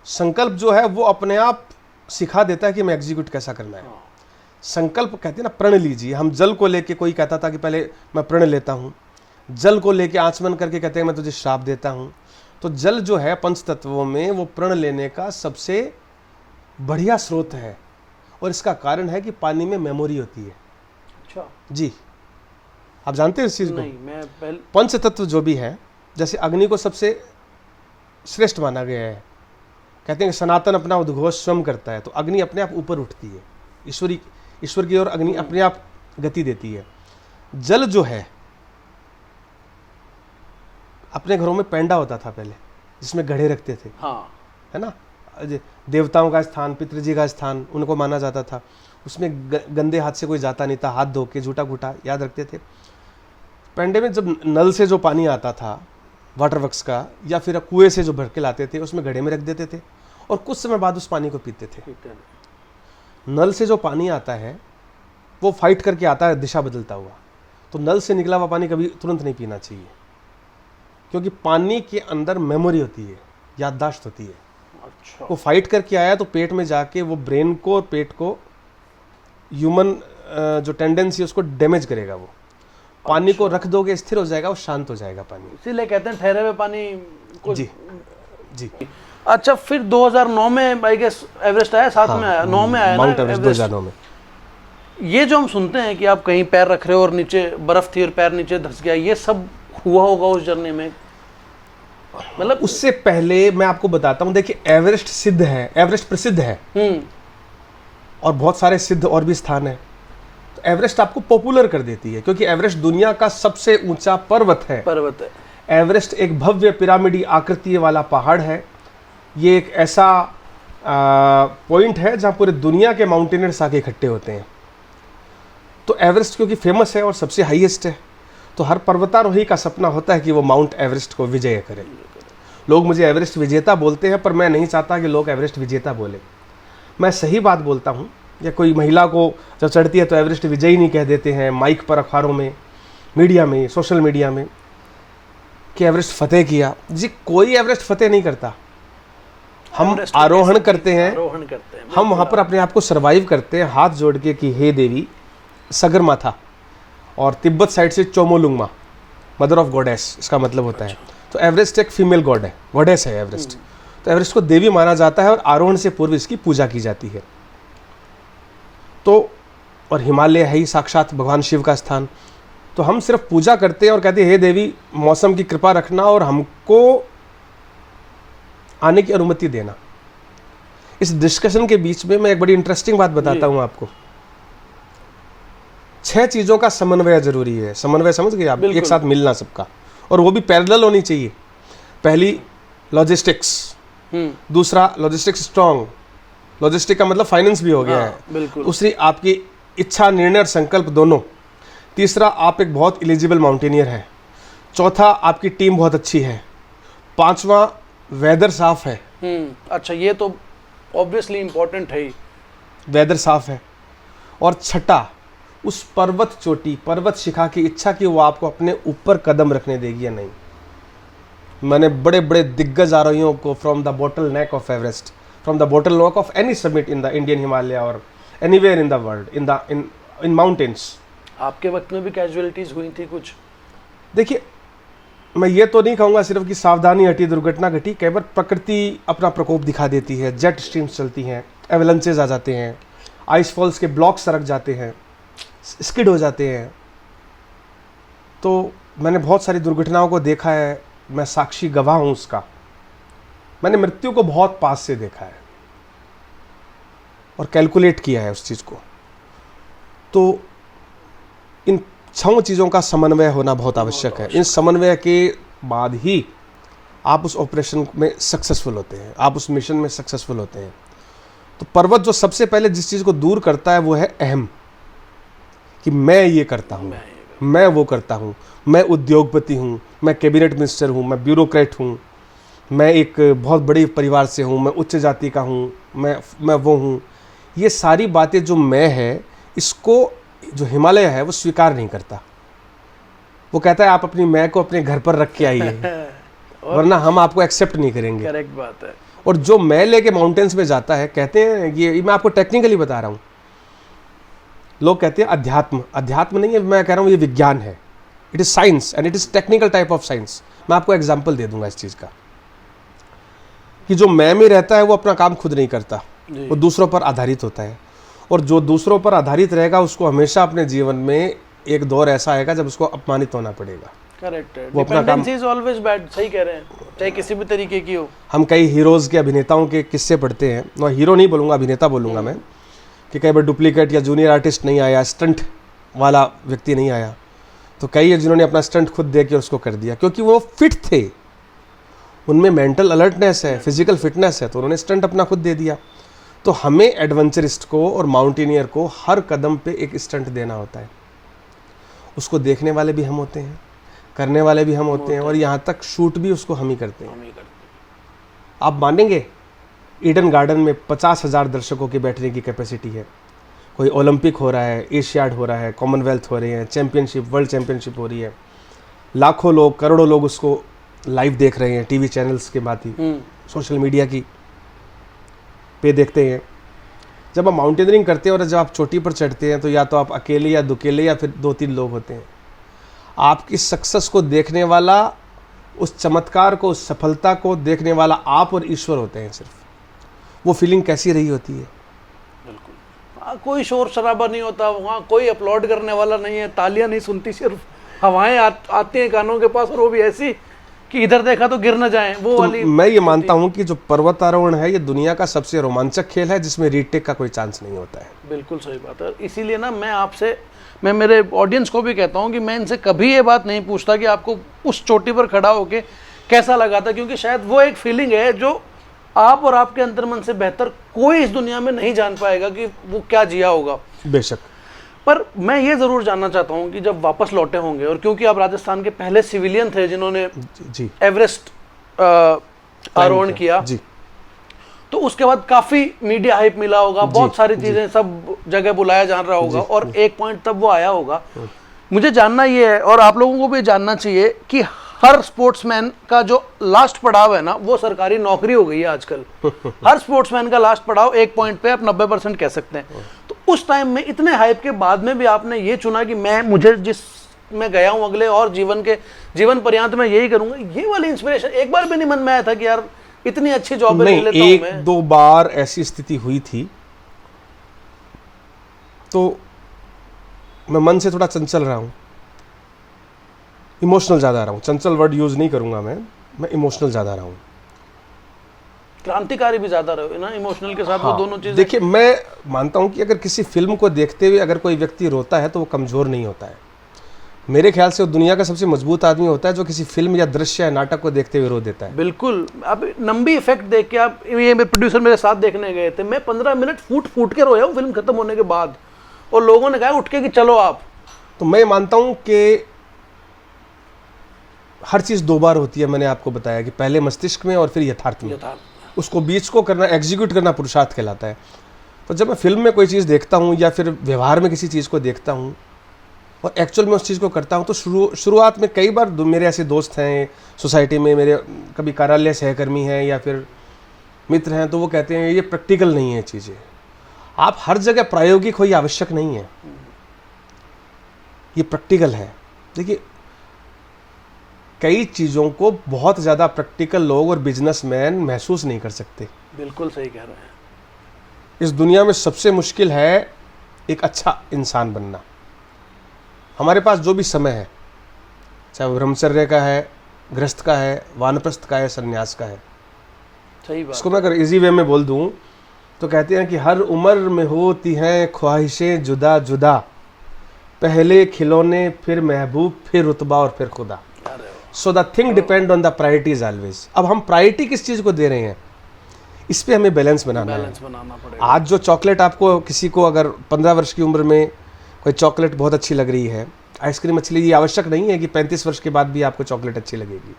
संकल्प जो है वो अपने आप सिखा देता है कि हमें एग्जीक्यूट कैसा करना है। संकल्प कहते हैं ना, प्रण लीजिए। हम जल को लेके, कोई कहता था कि पहले मैं प्रण लेता हूँ, जल को लेके आचमन करके कहते हैं मैं तुझे श्राप देता हूँ। तो जल जो है पंच तत्वों में, वो प्रण लेने का सबसे बढ़िया स्रोत है, और इसका कारण है कि पानी में मेमोरी होती है। अच्छा जी, आप जानते हैं इस चीज़ को? नहीं, मैं पहले पंच तत्व जो भी है, जैसे अग्नि को सबसे श्रेष्ठ माना गया है। कहते हैं कि सनातन अपना उद्घोष स्वयं करता है, तो अग्नि अपने आप ऊपर उठती है, ईश्वर की ओर अग्नि अपने आप गति देती है। जल जो है अपने घरों में पैंडा होता था पहले, जिसमें घड़े रखते थे, हाँ, है ना, देवताओं का स्थान, पितृजी का स्थान उनको माना जाता था। उसमें गंदे हाथ से कोई जाता नहीं था, हाथ धो के झूठा घूटा याद रखते थे। पैंडे में जब नल से जो पानी आता था वाटर वर्क्स का, या फिर कुएं से जो भर के लाते थे, उसमें घड़े में रख देते थे और कुछ समय बाद उस पानी को पीते थे। नल से जो पानी आता है वो फाइट करके आता है दिशा बदलता हुआ, तो नल से निकला हुआ पानी कभी तुरंत नहीं पीना चाहिए, क्योंकि पानी के अंदर मेमोरी होती है, याददाश्त होती है। अच्छा। वो फाइट करके आया तो पेट में जाके वो ब्रेन को और पेट को, ह्यूमन जो टेंडेंसी है उसको डैमेज करेगा। वो पानी को रख दोगे स्थिर हो जाएगा, वो शांत हो जाएगा पानी। इसीलिए कहते हैं ठहरे हुए पानी को। जी जी। अच्छा, फिर 2009 में आई गेस एवरेस्ट आया, साथ में आया, 9 में आया माउंट ना एवरेस्ट 2009 में। ये जो हम सुनते हैं कि आप कहीं पैर रख रहे हो और नीचे बर्फ थी और पैर नीचे धंस गया, ये सब हुआ होगा उस जर्नी में? मतलब उससे पहले मैं आपको बताता हूँ, देखिए एवरेस्ट सिद्ध है, एवरेस्ट प्रसिद्ध है और बहुत सारे सिद्ध और भी स्थान है। तो एवरेस्ट आपको पॉपुलर कर देती है, क्योंकि एवरेस्ट दुनिया का सबसे ऊंचा पर्वत है। एवरेस्ट एक भव्य पिरामिडी आकृति वाला पहाड़ है। ये एक ऐसा पॉइंट है जहाँ पूरे दुनिया के माउंटेनियर्स आके इकट्ठे होते हैं। तो एवरेस्ट क्योंकि फेमस है और सबसे हाईएस्ट है, तो हर पर्वतारोही का सपना होता है कि वो माउंट एवरेस्ट को विजय करे। लोग मुझे एवरेस्ट विजेता बोलते हैं, पर मैं नहीं चाहता कि लोग एवरेस्ट विजेता बोले। मैं सही बात बोलता हूँ। या कोई महिला को जब चढ़ती है तो एवरेस्ट विजयी नहीं कह देते हैं माइक पर, अखबारों में, मीडिया में, सोशल मीडिया में, कि एवरेस्ट फतेह किया। जी, कोई एवरेस्ट फतेह नहीं करता। हम आरोहण करते हैं, हम वहाँ पर अपने आप को सर्वाइव करते हैं हाथ जोड़ के कि हे देवी सगरमाथा, और तिब्बत साइड से चोमोलुंगमा, मदर ऑफ गॉडेस इसका मतलब होता है। तो एवरेस्ट एक फीमेल गॉड है, गॉडेस है एवरेस्ट। तो एवरेस्ट को देवी माना जाता है और आरोहण से पूर्व इसकी पूजा की जाती है। तो और हिमालय है ही साक्षात भगवान शिव का स्थान। तो हम सिर्फ पूजा करते हैं और कहते हैं हे देवी मौसम की कृपा रखना और हमको आने की अनुमति देना। इस डिस्कशन के बीच में मैं एक बड़ी इंटरेस्टिंग बात बताता हूं आपको। 6 चीजों का समन्वय जरूरी है। समन्वय समझ गए आप? एक साथ मिलना सबका, और वो भी पैरेलल होनी चाहिए। पहली लॉजिस्टिक्स, दूसरा लॉजिस्टिक्स स्ट्रॉन्ग, लॉजिस्टिक का मतलब फाइनेंस भी हो गया है। दूसरी आपकी इच्छा, निर्णय और संकल्प दोनों। तीसरा आप एक बहुत एलिजिबल माउंटेनियर है। चौथा आपकी टीम बहुत अच्छी है। पांचवा वेदर साफ है। अच्छा, ये तो ऑब्वियसली इंपॉर्टेंट है ही, वेदर साफ है। और छठा उस पर्वत चोटी, पर्वत शिखा की इच्छा कि वो आपको अपने ऊपर कदम रखने देगी या नहीं। मैंने बड़े बड़े दिग्गज आरोहियों को from the bottle neck of Everest, from the bottle neck of any summit in the Indian Himalaya और anywhere in the world, in mountains. आपके वक्त में भी कैजुअलिटीज हुई थी कुछ? देखिए, मैं ये तो नहीं कहूँगा सिर्फ कि सावधानी हटी, दुर्घटना घटी। कई बार प्रकृति अपना प्रकोप दिखा देती है, जेट स्ट्रीम्स चलती हैं, एवलेंसेज आ जाते हैं, आइस फॉल्स के ब्लॉक्स सरक जाते हैं, स्किड हो जाते हैं। तो मैंने बहुत सारी दुर्घटनाओं को देखा है, मैं साक्षी गवाह हूँ उसका। मैंने मृत्यु को बहुत पास से देखा है और कैलकुलेट किया है उस चीज़ को। तो इन 6 चीज़ों का समन्वय होना बहुत आवश्यक है। इन समन्वय के बाद ही आप उस ऑपरेशन में सक्सेसफुल होते हैं, आप उस मिशन में सक्सेसफुल होते हैं। तो पर्वत जो सबसे पहले जिस चीज़ को दूर करता है वो है अहम, कि मैं ये करता हूँ, मैं वो करता हूँ, मैं उद्योगपति हूँ, मैं कैबिनेट मिनिस्टर हूँ, मैं ब्यूरोक्रेट हूँ, मैं एक बहुत बड़े परिवार से हूँ, मैं उच्च जाति का हूँ, मैं वो हूँ। ये सारी बातें जो मैं है, इसको जो हिमालय है वो स्वीकार नहीं करता। वो कहता है आप अपनी मैं को अपने घर पर रख के आइए वरना हम आपको एक्सेप्ट नहीं करेंगे। करेक्ट बात है। और जो मैं लेके माउंटेन्स में जाता है, कहते हैं ये मैं आपको टेक्निकली बता रहा हूँ, लोग कहते हैं अध्यात्म। अध्यात्म नहीं है, मैं कह रहा हूँ ये विज्ञान है। It is science and it is technical type of science. मैं आपको एग्जाम्पल दे दूंगा इस चीज़ का, कि जो मैं में रहता है वो अपना काम खुद नहीं करता, वो दूसरों पर आधारित होता है। और जो दूसरों पर आधारित रहेगा उसको हमेशा अपने जीवन में एक दौर ऐसा आएगा जब उसको अपमानित होना पड़ेगा। करेक्ट है। वो अपना काम डिपेंडेंसी इज ऑलवेज बैड। सही कह रहे हैं, चाहे किसी भी तरीके की हो। हम कई हीरोज़ के, अभिनेताओं के किस्से पढ़ते हैं, मैं हीरो नहीं बोलूँगा, अभिनेता बोलूँगा मैं, कि कई बार डुप्लीकेट या जूनियर आर्टिस्ट नहीं आया, स्टंट वाला व्यक्ति नहीं आया, तो तो कई है जिन्होंने अपना स्टंट खुद दे के उसको कर दिया, क्योंकि वो फिट थे, उनमें मेंटल अलर्टनेस है, फिजिकल फिटनेस है, तो उन्होंने स्टंट अपना खुद दे दिया। तो हमें एडवेंचरिस्ट को और माउंटेनियर को हर कदम पे एक स्टंट देना होता है। उसको देखने वाले भी हम होते हैं, करने वाले भी हम होते हैं, और यहाँ तक शूट भी उसको हम ही करते हैं। आप मानेंगे ईडन गार्डन में 50,000 दर्शकों के बैठने की कैपेसिटी है। कोई ओलंपिक हो रहा है, एशियाड हो रहा है, कॉमनवेल्थ हो रही है, चैंपियनशिप, वर्ल्ड चैंपियनशिप हो रही है, लाखों लोग, करोड़ों लोग उसको लाइव देख रहे हैं, टीवी चैनल्स के माध्यम, सोशल मीडिया की पे देखते हैं। जब आप माउंटेनियरिंग करते हैं और जब आप चोटी पर चढ़ते हैं तो या तो आप अकेले या दुकेले या फिर 2-3 लोग होते हैं। आपकी सक्सेस को देखने वाला, उस चमत्कार को, उस सफलता को देखने वाला आप और ईश्वर होते हैं सिर्फ। वो फीलिंग कैसी रही होती है? बिल्कुल, कोई शोर शराबा नहीं होता वहाँ, कोई अपलोड करने वाला नहीं है, तालियां नहीं सुनती, सिर्फ हवाएं आती हैं कानों के पास, और वो भी ऐसी कि इधर देखा तो गिर न जाए, वो तो वाली। मैं ये मानता हूँ कि जो पर्वतारोहण है ये दुनिया का सबसे रोमांचक खेल है, जिसमें रीटेक का कोई चांस नहीं होता है। बिल्कुल सही बात है। इसीलिए ना मैं मेरे ऑडियंस को भी कहता हूँ कि मैं इनसे कभी ये बात नहीं पूछता कि आपको उस चोटी पर खड़ा होके कैसा लगा था, क्योंकि शायद वो एक फीलिंग है जो आप और आपके अंतर्मन से बेहतर कोई इस दुनिया में नहीं जान पाएगा कि वो क्या जिया होगा। बेशक। पर मैं ये ज़रूर जानना चाहता हूँ कि जब वापस लौटे होंगे, और क्योंकि आप राजस्थान के पहले सिविलियन थे जिन्होंने जी एवरेस्ट आरोहण किया जी, तो उसके बाद काफ़ी मीडिया हाइप मिला होगा, बहुत सारी चीज़ें सब जगह बुलाया जा रहा होगा, और एक पॉइंट तब वो आया होगा। मुझे जानना ये है, और आप लोगों को भी जानना चाहिए, कि हर स्पोर्ट्समैन का जो लास्ट पड़ाव है ना, वो सरकारी नौकरी हो गई है आजकल। हर स्पोर्ट्समैन का लास्ट पड़ाव एक पॉइंट पे आप 90% कह सकते हैं। तो उस टाइम में इतने हाइप के बाद में भी आपने ये चुना कि मुझे जिस मैं गया हूँ अगले और जीवन पर्यंत मैं यही करूंगा, ये वाली इंस्पिरेशन एक बार भी नहीं मन में आया था कि यार इतनी अच्छी जॉब ले लेता हूं मैं? 1-2 बार ऐसी स्थिति हुई थी, तो मैं मन से थोड़ा चंचल रहा हूँ, इमोशनल ज़्यादा रहा हूँ। चंचल वर्ड यूज़ नहीं करूँगा मैं इमोशनल ज़्यादा रहा हूँ। क्रांतिकारी भी ज़्यादा रहे ना, इमोशनल के साथ। हाँ, वो दोनों चीज़ें। देखिए, मैं मानता हूँ कि अगर किसी फिल्म को देखते हुए अगर कोई व्यक्ति रोता है तो वो कमज़ोर नहीं होता है। मेरे ख्याल से वो दुनिया का सबसे मजबूत आदमी होता है जो किसी फिल्म या दृश्य या नाटक को देखते हुए रो देता है। बिल्कुल। अब नंबी इफेक्ट देख के, आप ये प्रोड्यूसर मेरे साथ देखने गए थे, मैं 15 मिनट फूट के रोया हूँ फिल्म खत्म होने के बाद, और लोगों ने कहा उठ के कि चलो आप। तो मैं मानता हूँ कि हर चीज़ 2 बार होती है। मैंने आपको बताया कि पहले मस्तिष्क में और फिर यथार्थ में। उसको बीच को करना, एग्जीक्यूट करना पुरुषार्थ कहलाता है। तो जब मैं फिल्म में कोई चीज़ देखता हूँ या फिर व्यवहार में किसी चीज़ को देखता हूँ और एक्चुअल में उस चीज़ को करता हूँ, तो शुरुआत में कई बार मेरे ऐसे दोस्त हैं सोसाइटी में, मेरे कभी कार्यालय सहकर्मी हैं या फिर मित्र हैं, तो वो कहते हैं ये प्रैक्टिकल नहीं है चीज़ें, आप हर जगह प्रायोगिक हो, ये आवश्यक नहीं है, ये प्रैक्टिकल है। देखिए, कई चीज़ों को बहुत ज़्यादा प्रैक्टिकल लोग और बिजनेसमैन महसूस नहीं कर सकते। बिल्कुल सही कह रहे हैं। इस दुनिया में सबसे मुश्किल है एक अच्छा इंसान बनना। हमारे पास जो भी समय है, चाहे वो ब्रह्मचर्य का है, गृहस्थ का है, वानप्रस्थ का है, सन्यास का है। सही बात। इसको मैं अगर इजी वे में बोल दूं तो कहते हैं कि हर उम्र में होती हैं ख्वाहिशें जुदा जुदा, पहले खिलौने, फिर महबूब, फिर रुतबा और फिर खुदा। So the thing depend on the priorities always. अब हम प्रायोरिटी किस चीज़ को दे रहे हैं, इस पे हमें बैलेंस बनाना पड़ेगा। आज जो चॉकलेट आपको, किसी को अगर 15 वर्ष की उम्र में कोई चॉकलेट बहुत अच्छी लग रही है, आइसक्रीम अच्छी लगी, ये आवश्यक नहीं है कि 35 वर्ष के बाद भी आपको चॉकलेट अच्छी लगेगी।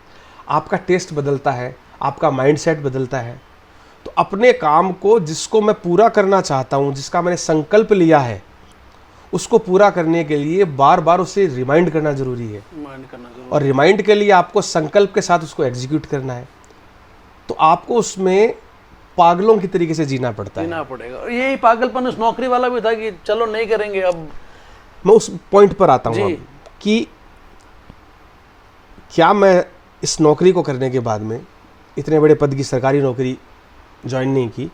आपका टेस्ट बदलता है, आपका माइंडसेट बदलता है। तो अपने काम को, जिसको मैं पूरा करना चाहता हूँ, जिसका मैंने संकल्प लिया है, उसको पूरा करने के लिए बार बार उसे रिमाइंड करना जरूरी है। और रिमाइंड के लिए आपको संकल्प के साथ उसको एग्जीक्यूट करना है। तो आपको उसमें पागलों की तरीके से जीना पड़ता है। जीना पड़ेगा। और यही पागलपन उस नौकरी वाला भी था कि चलो नहीं करेंगे। अब मैं उस पॉइंट पर आता हूँ कि क्या मैं इस नौकरी को करने के बाद में, इतने बड़े पद की सरकारी नौकरी ज्वाइन नहीं की,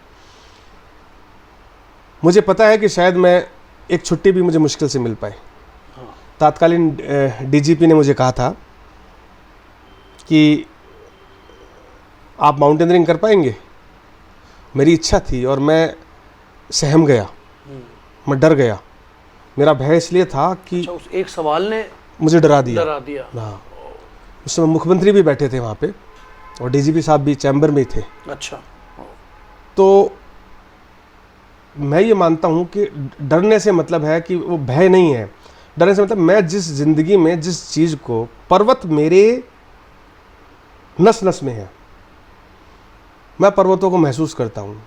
मुझे पता है कि शायद मैं एक छुट्टी भी मुझे मुश्किल से मिल पाए। तात्कालीन डीजीपी ने मुझे कहा था कि आप माउंटेनियरिंग कर पाएंगे। मेरी इच्छा थी और मैं सहम गया, मैं डर गया। मेरा भय इसलिए था कि उस एक सवाल ने मुझे डरा दिया। डरा दिया। हाँ, उस समय मुख्यमंत्री भी बैठे थे वहाँ पे और डीजीपी साहब भी चैम्बर में ही थे। अच्छा। तो मैं ये मानता हूँ कि डरने से मतलब है कि वो भय नहीं है। डरने से मतलब मैं जिस जिंदगी में जिस चीज़ को, पर्वत मेरे नस नस में है, मैं पर्वतों को महसूस करता हूँ।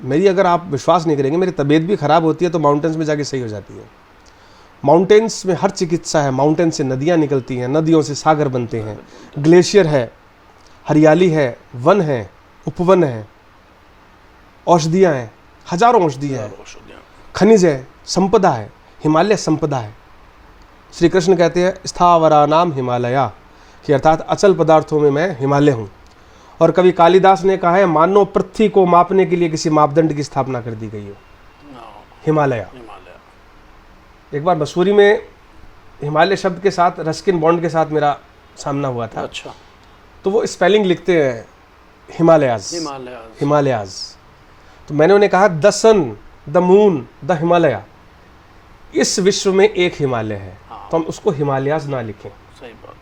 मेरी, अगर आप विश्वास नहीं करेंगे, मेरी तबीयत भी ख़राब होती है तो माउंटेन्स में जाके सही हो जाती है। माउंटेन्स में हर चिकित्सा है। माउंटेन से नदियाँ निकलती हैं, नदियों से सागर बनते हैं, ग्लेशियर है, हरियाली है, वन है, उपवन है, औषधियाँ हैं, हजारों औषधियाँ हैं, खनिज है, संपदा है। हिमालय संपदा है। श्री कृष्ण कहते हैं स्थावरा नाम हिमालया, कि अर्थात अचल पदार्थों में मैं हिमालय हूँ। और कवि कालिदास ने कहा है मानव पृथ्वी को मापने के लिए किसी मापदंड की स्थापना कर दी गई है, हिमालय। एक बार मसूरी में हिमालय शब्द के साथ रस्किन बॉन्ड के साथ मेरा सामना हुआ था। अच्छा। तो वो स्पेलिंग लिखते हैं हिमालयाज, हिमालयाज। तो मैंने उन्हें कहा the sun, the moon, the Himalaya, इस विश्व में एक हिमालय है। तो हम उसको हिमालयाज ना लिखें। सही बात।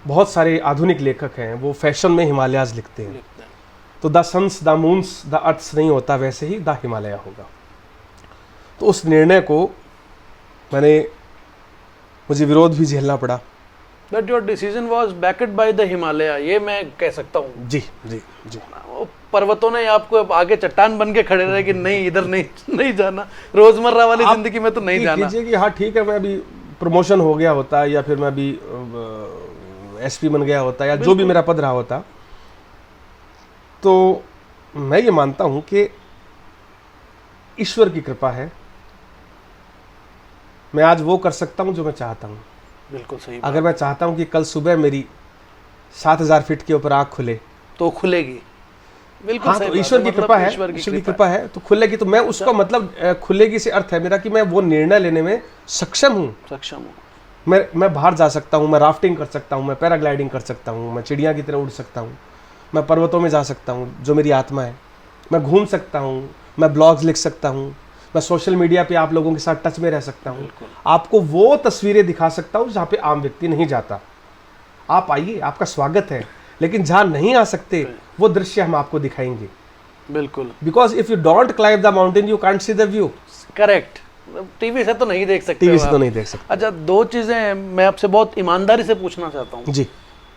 बहुत सारे आधुनिक लेखक हैं, वो फैशन में हिमालयाज लिखते हैं। तो the suns, the moons, the earths नहीं होता, वैसे ही द हिमालय होगा। तो उस निर्णय को मुझे विरोध भी झेलना पड़ा। But your decision was backed by the Himalaya, ये मैं कह सकता हूँ। जी जी जी। वो पर्वतों ने आपको आगे चट्टान बन के खड़े रहे कि नहीं, इधर नहीं जाना, रोजमर्रा वाली जिंदगी में तो नहीं जाना। कीजिए कि हाँ ठीक है, मैं अभी प्रमोशन हो गया होता, या फिर मैं अभी एसपी बन गया होता, या जो भी मेरा पद रहा होता, तो मैं ये मानता हूँ कि ईश्वर की कृपा है। मैं आज वो कर सकता हूँ जो मैं चाहता हूँ। बिल्कुल सही। अगर मैं चाहता हूँ कि कल सुबह मेरी 7000 फीट के ऊपर आँख खुले तो खुलेगी। बिल्कुल। हाँ, तो ईश्वर की कृपा है, ईश्वर की कृपा है तो खुलेगी। तो मैं उसको मतलब खुलेगी से अर्थ है मेरा कि मैं वो निर्णय लेने में सक्षम हूँ। मैं बाहर जा सकता हूँ, मैं राफ्टिंग कर सकता हूँ, मैं पैराग्लाइडिंग कर सकता हूँ, मैं चिड़िया की तरह उड़ सकता हूँ, मैं पर्वतों में जा सकता हूँ जो मेरी आत्मा है, मैं घूम सकता हूँ, मैं ब्लॉग्स लिख सकता हूँ, मैं सोशल मीडिया पे आप लोगों के साथ टच में रह सकता हूँ, आपको वो तस्वीरें दिखा सकता हूँ जहाँ पे आम व्यक्ति नहीं जाता। आप आइए, आपका स्वागत है। लेकिन जहाँ नहीं आ सकते वो दृश्य हम आपको दिखाएंगे। बिल्कुल। Because if you don't climb the mountain you can't see the view. Correct. TV से तो नहीं देख सकते। टीवी से तो नहीं देख सकते। अच्छा, दो चीजें मैं आपसे बहुत ईमानदारी से पूछना चाहता हूँ। जी।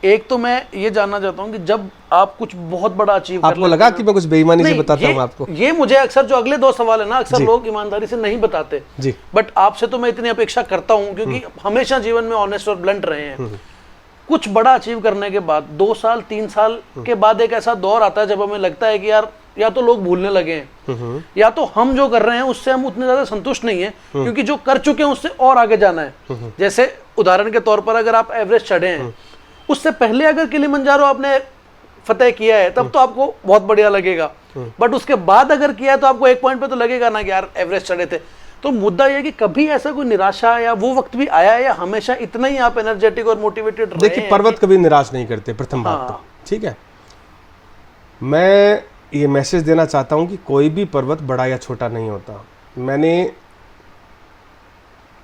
एक तो मैं ये जानना चाहता हूँ कि जब आप कुछ बहुत बड़ा अचीव कर, आपको लगा कि मैं कुछ बेईमानी से बताता हूँ आपको? ये मुझे अक्सर, जो अगले दो सवाल है ना, अक्सर लोग ईमानदारी से नहीं बताते जी। बट आपसे तो मैं इतनी अपेक्षा करता हूँ क्योंकि हमेशा जीवन में ऑनेस्ट और ब्लंट रहे हैं। कुछ बड़ा अचीव करने के बाद 2 साल 3 साल के बाद एक ऐसा दौर आता है जब हमें लगता है कि यार या तो लोग भूलने लगे हैं, या तो हम जो कर रहे हैं उससे हम उतने ज्यादा संतुष्ट नहीं है, क्योंकि जो कर चुके हैं उससे और आगे जाना है। जैसे उदाहरण के तौर पर अगर आप एवरेस्ट चढ़े हैं, उससे पहले अगर किलिमंजारो आपने फतेह किया है तब तो आपको बहुत बढ़िया लगेगा, बट उसके बाद अगर किया है तो आपको एक पॉइंट पे तो लगेगा ना कि यार एवरेस्ट चढ़े थे। तो मुद्दा यह कि कभी ऐसा कोई निराशा या वो वक्त भी आया है, या हमेशा इतना ही आप एनर्जेटिक और मोटिवेटेड रहे? देखिए, पर्वत कभी निराश नहीं करते, प्रथम बात तो ठीक है। मैं ये मैसेज देना चाहता हूं कि कोई भी पर्वत बड़ा या छोटा नहीं होता। मैंने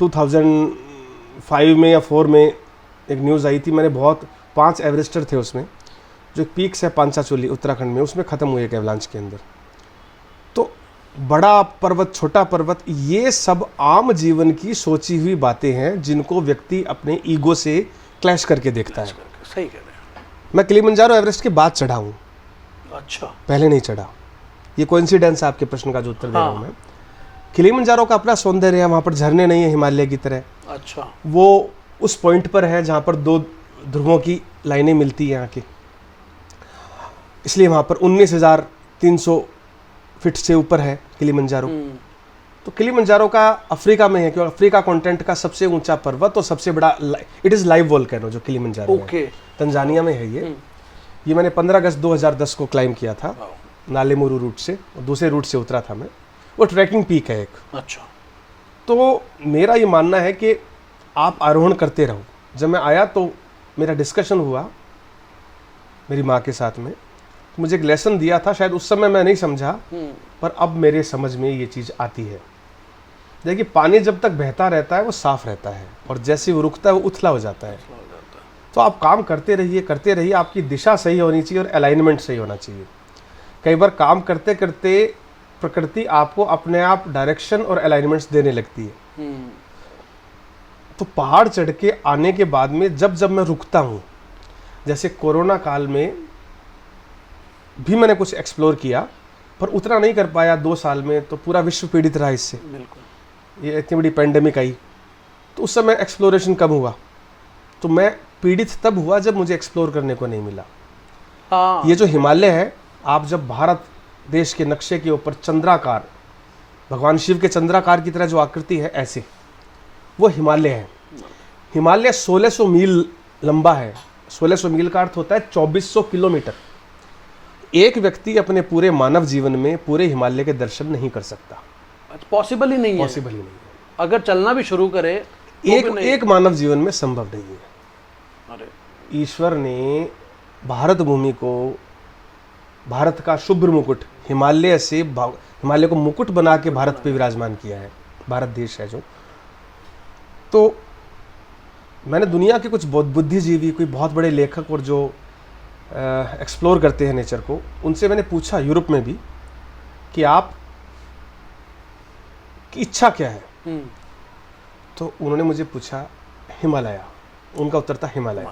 2005 में या 4 में एक न्यूज़ आई थी, मैंने 5 एवरेस्टर थे उसमें, जो पीक्स है पांचाचोली उत्तराखंड में, उसमें ख़त्म हुए एक एवलांच के अंदर। तो बड़ा पर्वत, छोटा पर्वत, ये सब आम जीवन की सोची हुई बातें हैं जिनको व्यक्ति अपने ईगो से क्लैश करके देखता है। सही कह रहे हैं। मैं किलिमंजारो एवरेस्ट के बाद चढ़ा हूँ। अच्छा। पहले नहीं चढ़ा। ये कोइंसिडेंस है आपके प्रश्न का जो उत्तर दे रहा हूँ मैं। किलिमंजारो का अपना सौंदर्य है, वहाँ पर झरने नहीं है हिमालय की तरह। अच्छा। वो उस पॉइंट पर है जहाँ पर 2 ध्रुवों की लाइनें मिलती हैं यहाँ की, इसलिए वहाँ पर 19,300 फीट से ऊपर है किलिमंजारो। तो किलिमंजारो का अफ्रीका में है, क्योंकि अफ्रीका कॉन्टिनेंट का सबसे ऊंचा पर्वत और सबसे बड़ा इट इज़ लाइव वोल्केनो जो किलिमंजारो है, तंजानिया में है ये मैंने 15 अगस्त 2010 को क्लाइम किया था नालेमुरू रूट से, और दूसरे रूट से उतरा था मैं। वो ट्रैकिंग पीक है एक। अच्छा। तो मेरा ये मानना है कि आप आरोहण करते रहो। जब मैं आया तो मेरा डिस्कशन हुआ मेरी माँ के साथ में, तो मुझे एक लेसन दिया था, शायद उस समय मैं नहीं समझा, पर अब मेरे समझ में ये चीज़ आती है देखिए पानी जब तक बहता रहता है वो साफ रहता है, और जैसे वो रुकता है वो उथला हो जाता है। तो आप काम करते रहिए, आपकी दिशा सही होनी चाहिए और अलाइनमेंट सही होना चाहिए। कई बार काम करते करते प्रकृति आपको अपने आप डायरेक्शन और अलाइनमेंट्स देने लगती है। तो पहाड़ चढ़ के आने के बाद में जब मैं रुकता हूँ, जैसे कोरोना काल में भी मैंने कुछ एक्सप्लोर किया, पर उतना नहीं कर पाया 2 साल में, तो पूरा विश्व पीड़ित रहा इससे। बिल्कुल। ये इतनी बड़ी पैंडेमिक आई, तो उस समय एक्सप्लोरेशन कम हुआ। तो मैं पीड़ित तब हुआ जब मुझे एक्सप्लोर करने को नहीं मिला। हाँ। ये जो हिमालय है, आप जब भारत देश के नक्शे के ऊपर चंद्राकार, भगवान शिव के चंद्राकार की तरह जो आकृति है ऐसे, वो हिमालय है। हिमालय 1600 मील लंबा है। 1600 मील का अर्थ होता है 2400 किलोमीटर। एक व्यक्ति अपने पूरे मानव जीवन में पूरे हिमालय के दर्शन नहीं कर सकता। पॉसिबल ही नहीं है। पॉसिबल ही नहीं है। अगर चलना भी शुरू करे एक मानव जीवन में संभव नहीं है। अरे ईश्वर ने भारत भूमि को, भारत का शुभ्र मुकुट, हिमालय से हिमालय को मुकुट बना के भारत पे विराजमान किया है। भारत देश है जो, तो मैंने दुनिया के कुछ बुद्धिजीवी, कोई बहुत बड़े लेखक और जो एक्सप्लोर करते हैं नेचर को, उनसे मैंने पूछा यूरोप में भी कि आप की इच्छा क्या है। तो उन्होंने मुझे पूछा हिमालय। उनका उत्तर था हिमालय,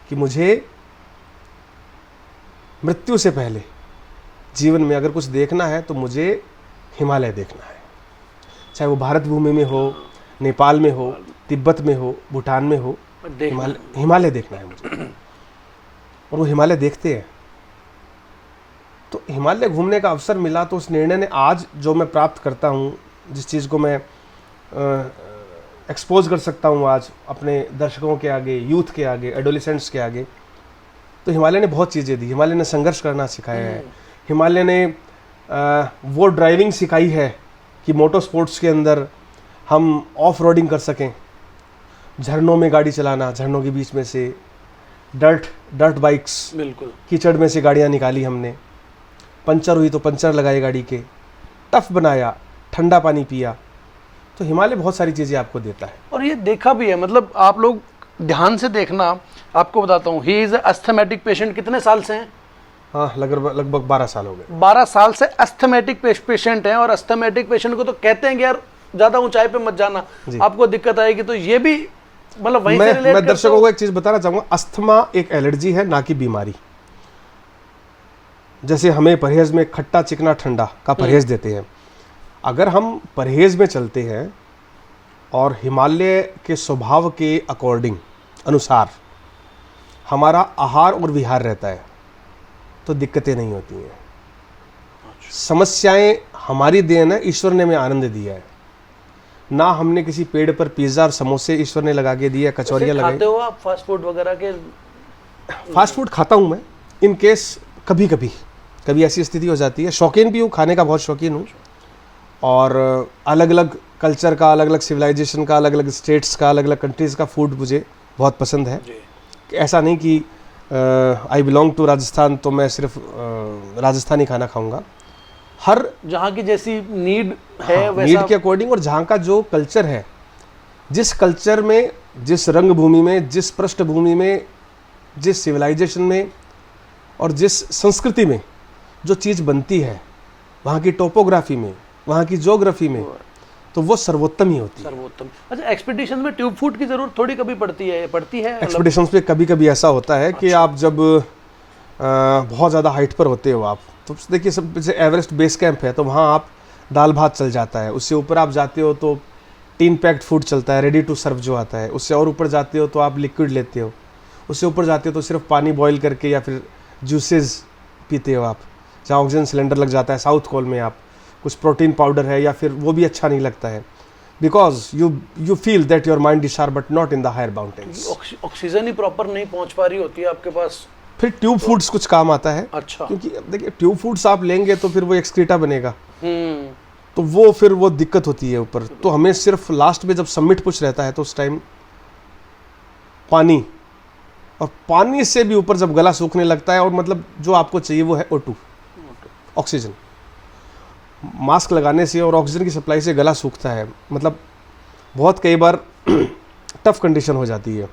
कि मुझे मृत्यु से पहले जीवन में अगर कुछ देखना है तो मुझे हिमालय देखना है। चाहे वो भारत भूमि में हो, नेपाल में हो, तिब्बत में हो, भूटान में हो, हिमालय देखना है मुझे। और वो हिमालय देखते हैं। तो हिमालय घूमने का अवसर मिला, तो उस निर्णय ने आज जो मैं प्राप्त करता हूँ, जिस चीज़ को मैं एक्सपोज कर सकता हूँ आज अपने दर्शकों के आगे, यूथ के आगे, एडोलिसेंट्स के आगे, तो हिमालय ने बहुत चीज़ें दी। हिमालय ने संघर्ष करना सिखाया है। हिमालय ने वो ड्राइविंग सिखाई है कि मोटो स्पोर्ट्स के अंदर हम ऑफ रोडिंग कर सकें, झरनों में गाड़ी चलाना, झरनों के बीच में से डर्ट बाइक्स, बिल्कुल कीचड़ में से गाड़ियाँ निकाली हमने, पंचर हुई तो पंचर लगाए गाड़ी के, टफ बनाया, ठंडा पानी पिया। तो हिमालय बहुत सारी चीज़ें आपको देता है। और ये देखा भी है, मतलब आप लोग ध्यान से देखना, आपको बताता हूँ, ही इज अस्थमेटिक पेशेंट। कितने साल से हैं? हाँ, लगभग 12 साल हो गए। 12 साल से अस्थमेटिक पेशेंट हैं। और अस्थमेटिक पेशेंट को तो कहते हैं कि यार ज़्यादा ऊंचाई पे मत जाना, आपको दिक्कत आएगी। तो ये भी मतलब वहीं से रिलेट। मैं दर्शकों को एक चीज़ बताना चाहूँगा, अस्थमा एक एलर्जी है, ना कि बीमारी। जैसे हमें परहेज में खट्टा, चिकना, ठंडा का परहेज देते हैं, अगर हम परहेज में चलते हैं और हिमालय के स्वभाव के अकॉर्डिंग, अनुसार हमारा आहार और विहार रहता है, तो दिक्कतें नहीं होती हैं। समस्याएं हमारी देन है, ईश्वर ने हमें आनंद दिया है। ना हमने किसी पेड़ पर पिज्ज़ा और समोसे ईश्वर ने लगा के दिया, कचौरियाँ लगाई। खाते हो आप फास्ट फूड वगैरह के? फास्ट फूड खाता हूँ मैं, इन केस कभी ऐसी स्थिति हो जाती है। शौकीन भी हूँ, खाने का बहुत शौकीन हूँ। और अलग अलग कल्चर का, अलग अलग सिविलाइजेशन का, अलग अलग स्टेट्स का, अलग अलग कंट्रीज़ का फूड मुझे बहुत पसंद है। ऐसा नहीं कि आई बिलोंग टू राजस्थान तो मैं सिर्फ राजस्थानी खाना खाऊंगा। हर जहाँ की जैसी नीड है, हाँ, वैसा नीड के अकॉर्डिंग, और जहाँ का जो कल्चर है, जिस कल्चर में, जिस रंगभूमि में, जिस पृष्ठभूमि में, जिस सिविलाइजेशन में और जिस संस्कृति में जो चीज़ बनती है, वहाँ की टोपोग्राफी में, वहाँ की ज्योग्राफी में, तो वो सर्वोत्तम ही होती है। सर्वोत्तम। अच्छा, एक्सपीडिशन में ट्यूब फूड की जरूरत थोड़ी कभी पड़ती है? एक्सपीडिशंस पे कभी कभी ऐसा होता है कि आप जब बहुत ज़्यादा हाइट पर होते हो आप, तो देखिए सब जैसे एवरेस्ट बेस कैंप है, तो वहाँ आप दाल भात चल जाता है। उससे ऊपर आप जाते हो तो टीन पैक्ड फूड चलता है, रेडी टू सर्व जो आता है। उससे और ऊपर जाते हो तो आप लिक्विड लेते हो। उससे ऊपर जाते हो तो सिर्फ पानी बॉईल करके या फिर जूसेस पीते हो आप। जहाँ ऑक्सीजन सिलेंडर लग जाता है साउथ कोल में, आप कुछ प्रोटीन पाउडर है या फिर वो भी अच्छा नहीं लगता है, because you feel that your mind is sharp but not in the higher mountains. Oxygen ही प्रॉपर नहीं पहुंच पा रही होती है आपके पास। फिर ट्यूब फूड्स कुछ काम आता है। अच्छा। क्योंकि देखिए ट्यूब फूड्स आप लेंगे तो फिर वो एक्सक्रीटा बनेगा, तो वो फिर वो दिक्कत होती है ऊपर। तो हमें सिर्फ लास्ट में जब सबमिट पुश रहता है तो उस टाइम पानी, और पानी से भी ऊपर जब गला सूखने लगता है और मतलब जो आपको चाहिए वो है O2, ऑक्सीजन। मास्क लगाने से और ऑक्सीजन की सप्लाई से गला सूखता है, मतलब बहुत कई बार टफ कंडीशन हो जाती है,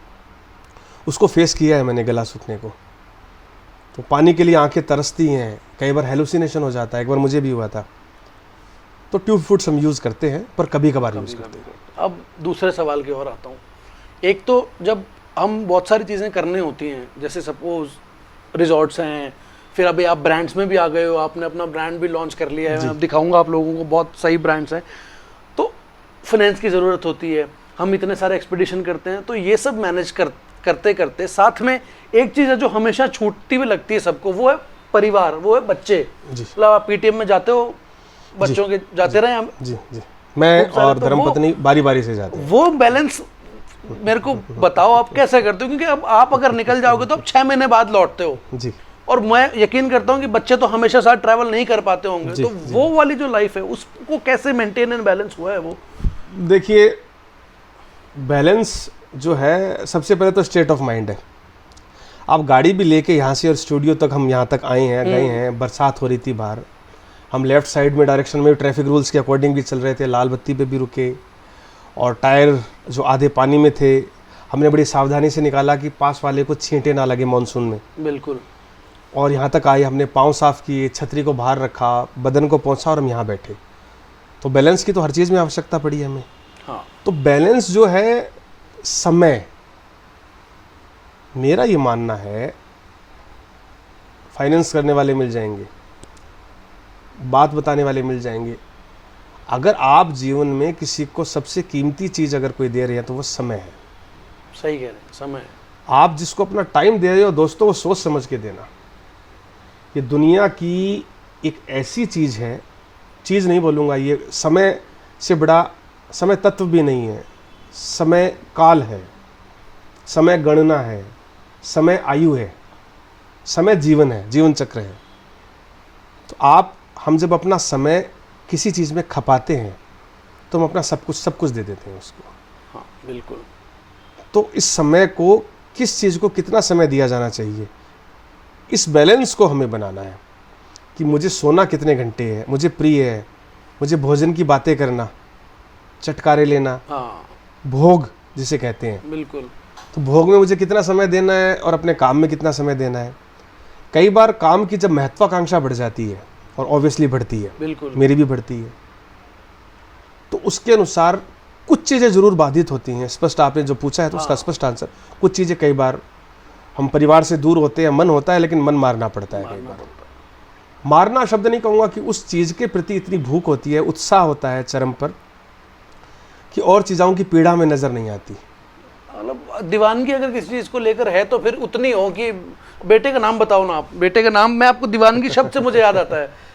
उसको फेस किया है मैंने गला सूखने को। तो पानी के लिए आंखें तरसती हैं, कई बार हेलुसिनेशन हो जाता है, एक बार मुझे भी हुआ था। तो ट्यूब फूड्स हम यूज़ करते हैं, पर कभी कभार यूज़ करते हैं। अब दूसरे सवाल की ओर आता हूँ। एक तो जब हम बहुत सारी चीज़ें करनी होती हैं, जैसे सपोज रिजॉर्ट्स हैं, फिर अभी आप ब्रांड्स में भी आ गए हो, आपने अपना ब्रांड भी लॉन्च कर लिया है, मैं अब दिखाऊंगा आप लोगों को, बहुत सही ब्रांड्स हैं। तो फाइनेंस की ज़रूरत होती है, हम इतने सारे एक्सपीडिशन करते हैं, तो ये सब मैनेज करते करते साथ में एक चीज़ है जो हमेशा छूटती हुई लगती है सबको, वो है परिवार, वो है बच्चे। मतलब आप पीटीएम में जाते हो, बच्चों के जाते रहे हम। जी जी, मैं और धर्मपत्नी बारी बारी से जाते हैं। वो बैलेंस मेरे को बताओ आप कैसे करते हो, क्योंकि अब आप अगर निकल जाओगे तो आप 6 महीने बाद लौटते हो जी, और मैं यकीन करता हूँ कि बच्चे तो हमेशा साथ ट्रैवल नहीं कर पाते होंगे, तो वो वाली जो लाइफ है उसको कैसे मेंटेन एंड बैलेंस हुआ है वो? देखिए, बैलेंस जो है, सबसे पहले तो स्टेट ऑफ माइंड है। आप गाड़ी भी लेके यहाँ से और स्टूडियो तक, हम यहाँ तक आए हैं, गए हैं, बरसात हो रही थी बाहर, हम लेफ्ट साइड में डायरेक्शन में ट्रैफिक रूल्स के अकॉर्डिंग भी चल रहे थे, लाल बत्ती पे भी रुके, और टायर जो आधे पानी में थे हमने बड़ी सावधानी से निकाला कि पास वाले को छींटे ना लगे मानसून में। बिल्कुल। और यहाँ तक आए, हमने पाँव साफ़ किए, छतरी को बाहर रखा, बदन को पहुँचा और हम यहाँ बैठे। तो बैलेंस की तो हर चीज़ में आवश्यकता पड़ी हमें। हाँ। तो बैलेंस जो है, समय, मेरा ये मानना है, फाइनेंस करने वाले मिल जाएंगे, बात बताने वाले मिल जाएंगे। अगर आप जीवन में किसी को सबसे कीमती चीज़ अगर कोई दे रहे हैं तो वो समय है। सही कह रहे हैं, समय। आप जिसको अपना टाइम दे रहे हो दोस्तों, वो सोच समझ के देना। ये दुनिया की एक ऐसी चीज़ है, चीज़ नहीं बोलूँगा, ये समय से बड़ा समय तत्व भी नहीं है। समय काल है, समय गणना है, समय आयु है, समय जीवन है, जीवन चक्र है। तो हम जब अपना समय किसी चीज़ में खपाते हैं तो हम अपना सब कुछ दे देते हैं उसको। हाँ बिल्कुल। तो इस समय को, किस चीज़ को कितना समय दिया जाना चाहिए, इस बैलेंस को हमें बनाना है कि मुझे सोना कितने घंटे है, मुझे प्रिय है, मुझे भोजन की बातें करना, चटकारे लेना, हाँ भोग जिसे कहते हैं। बिल्कुल। तो भोग में मुझे कितना समय देना है और अपने काम में कितना समय देना है। कई बार काम की जब महत्वाकांक्षा बढ़ जाती है, और ऑब्वियसली बढ़ती है, बिल्कुल, मेरी भी बढ़ती है, तो उसके अनुसार कुछ चीज़ें ज़रूर बाधित होती हैं। स्पष्ट आपने जो पूछा है तो उसका स्पष्ट आंसर, कुछ चीज़ें कई बार हम परिवार से दूर होते हैं, मन होता है लेकिन मन मारना पड़ता है। कई बार मारना शब्द नहीं कहूँगा, कि उस चीज़ के प्रति इतनी भूख होती है, उत्साह होता है चरम पर, कि और चीज़ों की पीड़ा में नज़र नहीं आती। मतलब दीवानगी अगर किसी चीज़ को लेकर है तो फिर उतनी हो कि बेटे का नाम बताओ ना आप, बेटे का नाम, मैं आपको दीवानगी शब्द से मुझे याद आता है।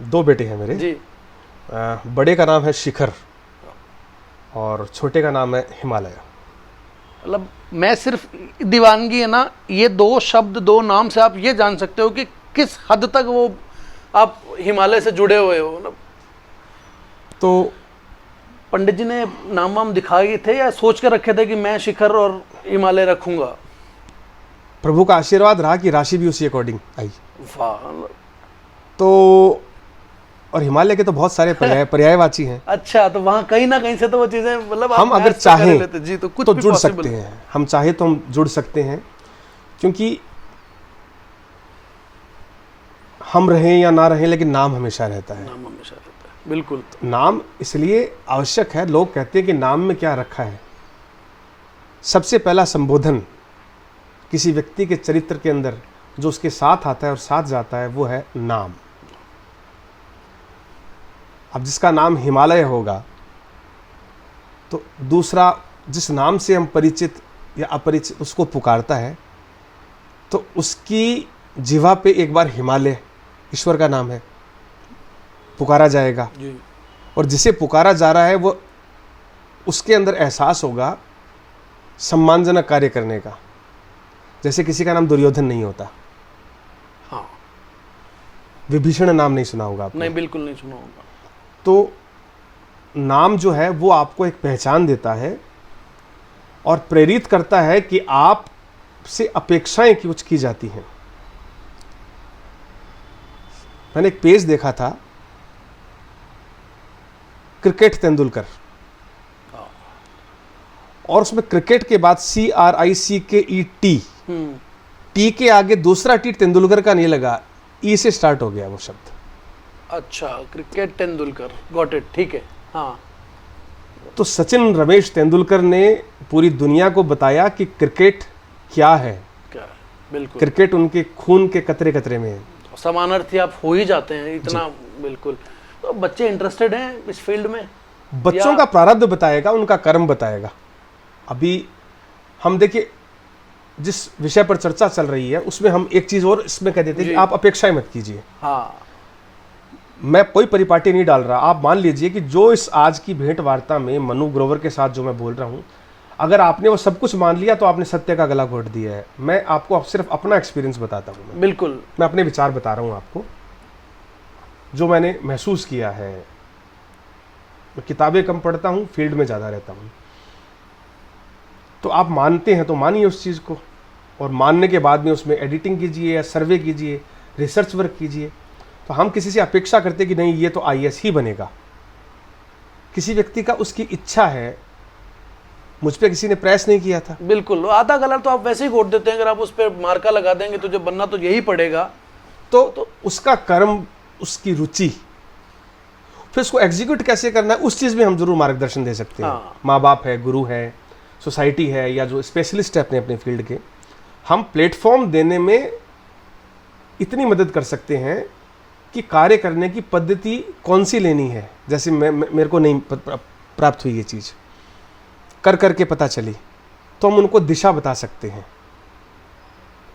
2 बेटे हैं मेरे जी। बड़े का नाम है शिखर और छोटे का नाम है हिमालय। मतलब मैं सिर्फ दीवानगी है ना, ये 2 शब्द 2 नाम से आप ये जान सकते हो कि किस हद तक वो आप हिमालय से जुड़े हुए हो ना। तो पंडित जी ने नाम वाम दिखाए थे या सोच कर रखे थे कि मैं शिखर और हिमालय रखूंगा? प्रभु का आशीर्वाद रहा कि राशि भी उसी अकॉर्डिंग आई। वाह। तो और हिमालय के तो बहुत सारे पर्यायवाची हैं। अच्छा, तो वहाँ कहीं ना कहीं से तो वो चीजें, मतलब हम अगर चाहें जी तो कुछ तो भी जुड़ possible सकते हैं, हम चाहे तो हम जुड़ सकते हैं, क्योंकि हम रहें या ना रहें लेकिन नाम हमेशा रहता है। नाम हमेशा रहता है, बिल्कुल। नाम इसलिए आवश्यक है, लोग कहते हैं कि नाम में क्या रखा है। सबसे पहला संबोधन किसी व्यक्ति के चरित्र के अंदर जो उसके साथ आता है और साथ जाता है, वो है नाम। अब जिसका नाम हिमालय होगा तो दूसरा जिस नाम से हम परिचित या अपरिचित उसको पुकारता है, तो उसकी जिह्वा पे एक बार हिमालय ईश्वर का नाम है पुकारा जाएगा जी। और जिसे पुकारा जा रहा है वो, उसके अंदर एहसास होगा सम्मानजनक कार्य करने का। जैसे किसी का नाम दुर्योधन नहीं होता। हाँ। विभीषण नाम नहीं सुना होगा आपने? नहीं, बिल्कुल नहीं सुना होगा। तो नाम जो है वो आपको एक पहचान देता है और प्रेरित करता है कि आप से अपेक्षाएं कुछ की जाती हैं। मैंने एक पेज देखा था क्रिकेट तेंदुलकर, और उसमें क्रिकेट के बाद CRICKET, टी के आगे दूसरा टी तेंदुलकर का नहीं लगा, ई से स्टार्ट हो गया वो शब्द। अच्छा, क्रिकेट तेंदुलकर, गॉट इट, ठीक है। हाँ, तो सचिन रमेश तेंदुलकर ने पूरी दुनिया को बताया कि क्रिकेट क्या है। क्या, बिल्कुल, क्रिकेट उनके खून के कतरे कतरे में है। समानार्थी आप हो ही जाते हैं इतना, बिल्कुल। तो बच्चे इंटरेस्टेड हैं इस फील्ड में? बच्चों का प्रारब्ध बताएगा, उनका कर्म बताएगा। अभी हम देखिए जिस विषय पर चर्चा चल रही है उसमें हम एक चीज और इसमें कह देते हैं कि आप अपेक्षाएं मत कीजिए। हाँ, मैं कोई परिपाटी नहीं डाल रहा, आप मान लीजिए कि जो इस आज की भेंट वार्ता में मनु ग्रोवर के साथ जो मैं बोल रहा हूं, अगर आपने वो सब कुछ मान लिया तो आपने सत्य का गला घोट दिया है। मैं आपको सिर्फ अपना एक्सपीरियंस बताता हूं, बिल्कुल, मैं अपने विचार बता रहा हूं आपको, जो मैंने महसूस किया है। मैं किताबें कम पढ़ता हूं, फील्ड में ज़्यादा रहता हूं। तो आप मानते हैं तो मानिए उस चीज़ को, और मानने के बाद में उसमें एडिटिंग कीजिए या सर्वे कीजिए, रिसर्च वर्क कीजिए। तो हम किसी से अपेक्षा करते कि नहीं ये तो IAS ही बनेगा। किसी व्यक्ति का उसकी इच्छा है, मुझ पे किसी ने प्रेस नहीं किया था। बिल्कुल, आधा कलर तो आप वैसे ही घोट देते हैं, अगर आप उस पर मार्का लगा देंगे तो जब बनना तो यही पड़ेगा। तो उसका कर्म, उसकी रुचि, फिर उसको एग्जीक्यूट कैसे करना है उस चीज़ में हम जरूर मार्गदर्शन दे सकते हैं। हाँ। माँ बाप है, गुरु है, सोसाइटी है, या जो स्पेशलिस्ट है अपने अपने फील्ड के, हम प्लेटफॉर्म देने में इतनी मदद कर सकते हैं कि कार्य करने की पद्धति कौन सी लेनी है। जैसे मेरे को नहीं प्राप्त हुई ये चीज़, कर करके पता चली, तो हम उनको दिशा बता सकते हैं।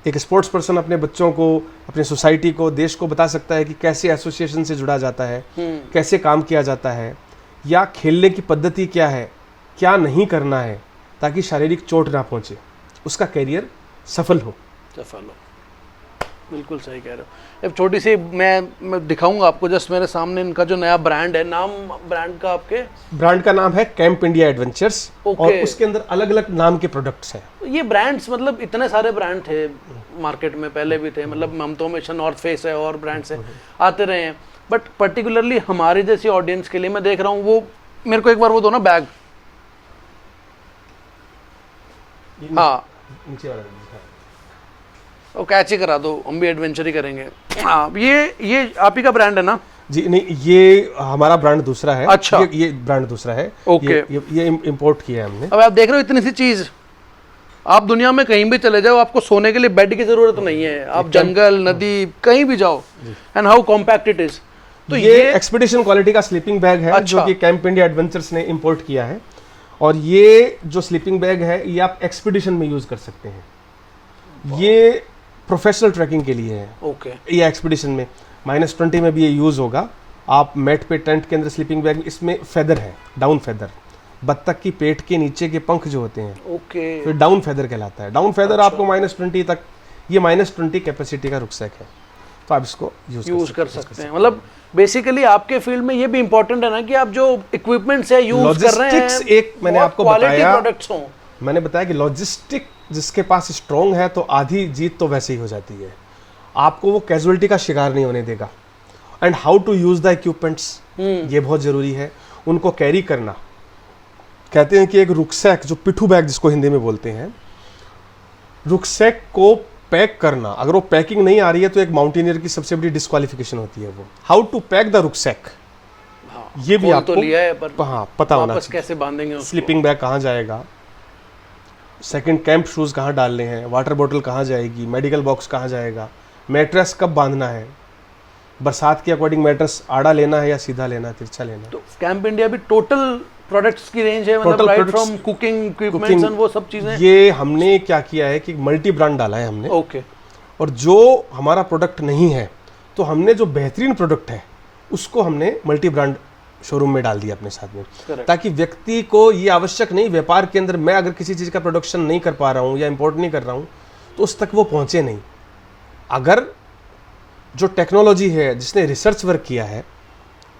एक स्पोर्ट्स पर्सन अपने बच्चों को, अपने सोसाइटी को, देश को बता सकता है कि कैसे एसोसिएशन से जुड़ा जाता है, कैसे काम किया जाता है, या खेलने की पद्धति क्या है, क्या नहीं करना है, ताकि शारीरिक चोट ना पहुंचे, उसका कैरियर सफल हो। बिल्कुल सही कह रहे हो। एक छोटी सी मैं दिखाऊंगा आपको, जस्ट मेरे सामने इनका जो नया ब्रांड है, नाम ब्रांड का, आपके ब्रांड का नाम है कैंप इंडिया एडवेंचर्स, ओके। और उसके अंदर अलग अलग नाम के प्रोडक्ट्स हैं। ये ब्रांड्स, मतलब इतने सारे ब्रांड थे मार्केट में, पहले भी थे, मतलब ममता हमेशा नॉर्थ फेस है और ब्रांड्स है आते रहे हैं, बट पर्टिकुलरली हमारे जैसी ऑडियंस के लिए मैं देख रहा हूँ, वो मेरे को एक बार वो दो ना बैग। हाँ, नीचे वाला वो कैच ही करा दो, हम भी एडवेंचर ही करेंगे। हाँ, ये आप ही का ब्रांड है ना? जी नहीं, ये हमारा ब्रांड दूसरा है। अच्छा, ये ब्रांड दूसरा है। ओके। ये इंपोर्ट किया है हमने। अब आप देख रहे हो इतनी सी चीज, आप दुनिया में कहीं भी चले जाओ, आपको सोने के लिए बेड की जरूरत नहीं है, आप जंगल, नदी, कहीं भी जाओ, and how compact it is. तो ये एक्सपीडिशन क्वालिटी का स्लीपिंग बैग है। अच्छा। जो कि कैंप इंडिया एडवेंचर्स ने इंपोर्ट किया है, और ये जो स्लीपिंग बैग है ये आप एक्सपीडिशन में यूज कर सकते हैं। ये प्रोफेशनल ट्रैकिंग के लिए है। ओके। ये एक्सपीडिशन में -20 में भी ये यूज होगा। आप मैट पे, टेंट के अंदर स्लीपिंग बैग, इसमें फेदर है, डाउन फेदर, बत्तख की पेट के नीचे के पंख जो होते हैं, ओके, फिर डाउन फेदर कहलाता है। डाउन फेदर आपको -20 तक, ये -20 कैपेसिटी का रुकसैक है, तो आप इसको यूज कर सकते हैं। मतलब बेसिकली आपके फील्ड में ये भी इंपॉर्टेंट है ना कि आप जो इक्विपमेंट्स है यूज कर रहे हैं, एक मैंने आपको बताया, प्रोडक्ट्स हों। मैंने बताया कि लॉजिस्टिक जिसके पास स्ट्रॉन्ग है तो आधी जीत तो वैसे ही हो जाती है। आपको वो कैजुअलिटी का शिकार नहीं होने देगा। And how to use the equipments, ये बहुत जरूरी है। उनको कैरी करना, कहते हैं कि एक रुकसैक, जो पिठू बैग जिसको हिंदी में बोलते हैं, रुकसैक को पैक करना, अगर वो पैकिंग नहीं आ रही है तो एक माउंटेनियर की सबसे बड़ी डिस्क्वालिफिकेशन होती है वो। हाउ टू पैक द रुकसैक, ये भी आपको तो लिया है, पर हाँ पता होना वापस कैसे बांधेंगे उसको? स्लीपिंग बैग कहाँ जाएगा, सेकंड कैंप शूज़ कहाँ डालने हैं, वाटर बोतल कहाँ जाएगी, मेडिकल बॉक्स कहाँ जाएगा, मैट्रेस कब बांधना है, बरसात के अकॉर्डिंग मैट्रेस आड़ा लेना है या सीधा लेना है, तिरछा लेना है। तो कैंप इंडिया भी टोटल प्रोडक्ट्स की रेंज है, मतलब right from cooking equipments and वो सब चीजें। ये हमने क्या किया है कि मल्टी ब्रांड डाला है हमने। ओके। और जो हमारा प्रोडक्ट नहीं है तो हमने जो बेहतरीन प्रोडक्ट है उसको हमने मल्टी ब्रांड शोरूम में डाल दिया अपने साथ में, ताकि व्यक्ति को ये आवश्यक नहीं, व्यापार के अंदर मैं अगर किसी चीज़ का प्रोडक्शन नहीं कर पा रहा हूँ या इंपोर्ट नहीं कर रहा हूँ तो उस तक वो पहुँचे नहीं। अगर जो टेक्नोलॉजी है, जिसने रिसर्च वर्क किया है,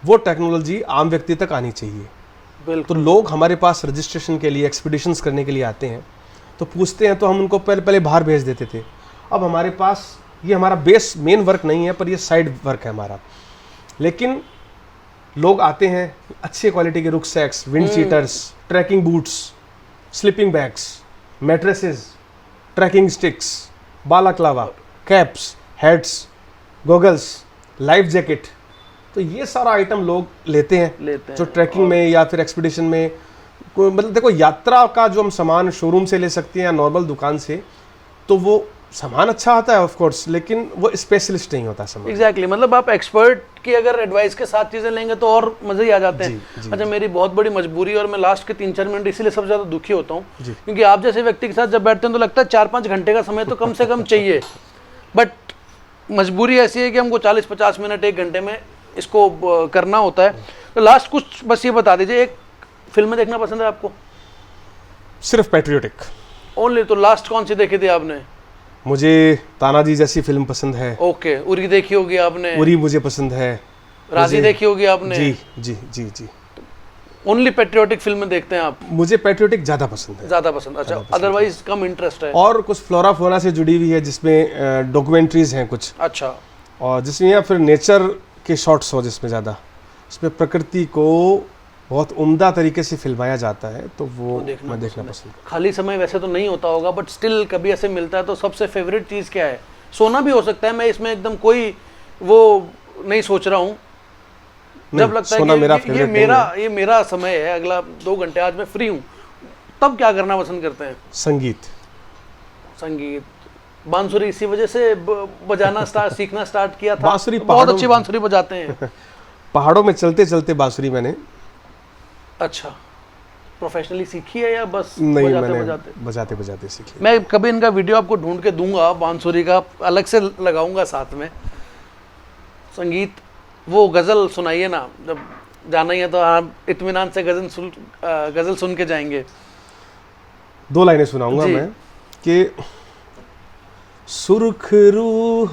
वो टेक्नोलॉजी आम व्यक्ति तक आनी चाहिए। तो लोग हमारे पास रजिस्ट्रेशन के लिए, एक्सपीडिशंस करने के लिए आते हैं तो पूछते हैं, तो हम उनको पहले बाहर भेज देते थे। अब हमारे पास ये हमारा बेस मेन वर्क नहीं है, पर ये साइड वर्क है हमारा। लेकिन लोग आते हैं अच्छे क्वालिटी के rucksacks, wind cheaters, trekking boots, sleeping bags, mattresses, trekking sticks, balaclava, caps, heads, goggles, life jacket, तो ये सारा आइटम लोग लेते हैं जो ट्रैकिंग में या फिर एक्सपीडिशन में मतलब देखो यात्रा का जो हम सामान शोरूम से ले सकते हैं या नॉर्मल दुकान से, तो वो सामान अच्छा आता है ऑफ कोर्स, लेकिन वो स्पेशलिस्ट नहीं होता सामान। एग्जैक्टली मतलब आप एक्सपर्ट की अगर एडवाइस के साथ चीज़ें लेंगे तो और मज़े ही आ जाते हैं। अच्छा, मेरी बहुत बड़ी मजबूरी और मैं लास्ट के 3-4 मिनट इसीलिए सबसे ज़्यादा दुखी होता हूँ क्योंकि आप जैसे व्यक्ति के साथ जब बैठते हैं तो लगता है 4-5 घंटे का समय तो कम से कम चाहिए, बट मजबूरी ऐसी है कि हमको 40-50 मिनट 1 घंटे में इसको करना होता है। तो लास्ट कुछ बस ये बता दीजिए, एक फिल्में देखना पसंद है आपको? सिर्फ पैट्रियोटिक ओनली? तो लास्ट कौन सी देखी थी आपने? मुझे तानाजी जैसी फिल्म पसंद है। ओके, उरी देखी होगी आपने? उरी मुझे पसंद है। राजी देखी होगी आपने? जी जी जी जी। ओनली पैट्रियोटिक फिल्में देखते हैं आप? मुझे पैट्रियोटिक ज़्यादा पसंद है। ज़्यादा पसंद, अच्छा। अदरवाइज कम इंटरेस्ट है? और कुछ फ्लोरा फ्लोरा से जुड़ी हुई है जिसमें डॉक्यूमेंट्रीज हैं कुछ। अच्छा। और जिसमें या फिर नेचर के शॉट्स हो जिसमें ज़्यादा, इसमें प्रकृति को बहुत उम्दा तरीके से फिल्माया जाता है, तो वो मैं देखना पसंद। खाली समय वैसे तो नहीं होता होगा, बट स्टिल कभी ऐसे मिलता है तो सबसे फेवरेट चीज़ क्या है? सोना भी हो सकता है, मैं इसमें एकदम कोई वो नहीं सोच रहा हूँ। जब लगता है कि ये मेरा समय है, अगला 2 घंटे आज मैं फ्री हूँ, तब क्या करना पसंद करते हैं? संगीत। संगीत, बांसुरी इसी वजह से बजाना सीखना स्टार्ट किया था? बांसुरी बहुत अच्छी बांसुरी बजाते हैं। पहाड़ों में चलते चलते बांसुरी मैंने। अच्छा, प्रोफेशनली सीखी है या बस नहीं, बजाते बजाते सीखी। मैं कभी इनका वीडियो आपको ढूंढ के दूंगा, बांसुरी का अलग से लगाऊंगा साथ में। संगीत, वो गज़ल सुनाइए ना, जब जाना ही है तो आप इत्मीनान से गज़ल सुन के जाएंगे। 2 लाइनें सुनाऊंगा मैं कि सुर्ख रूह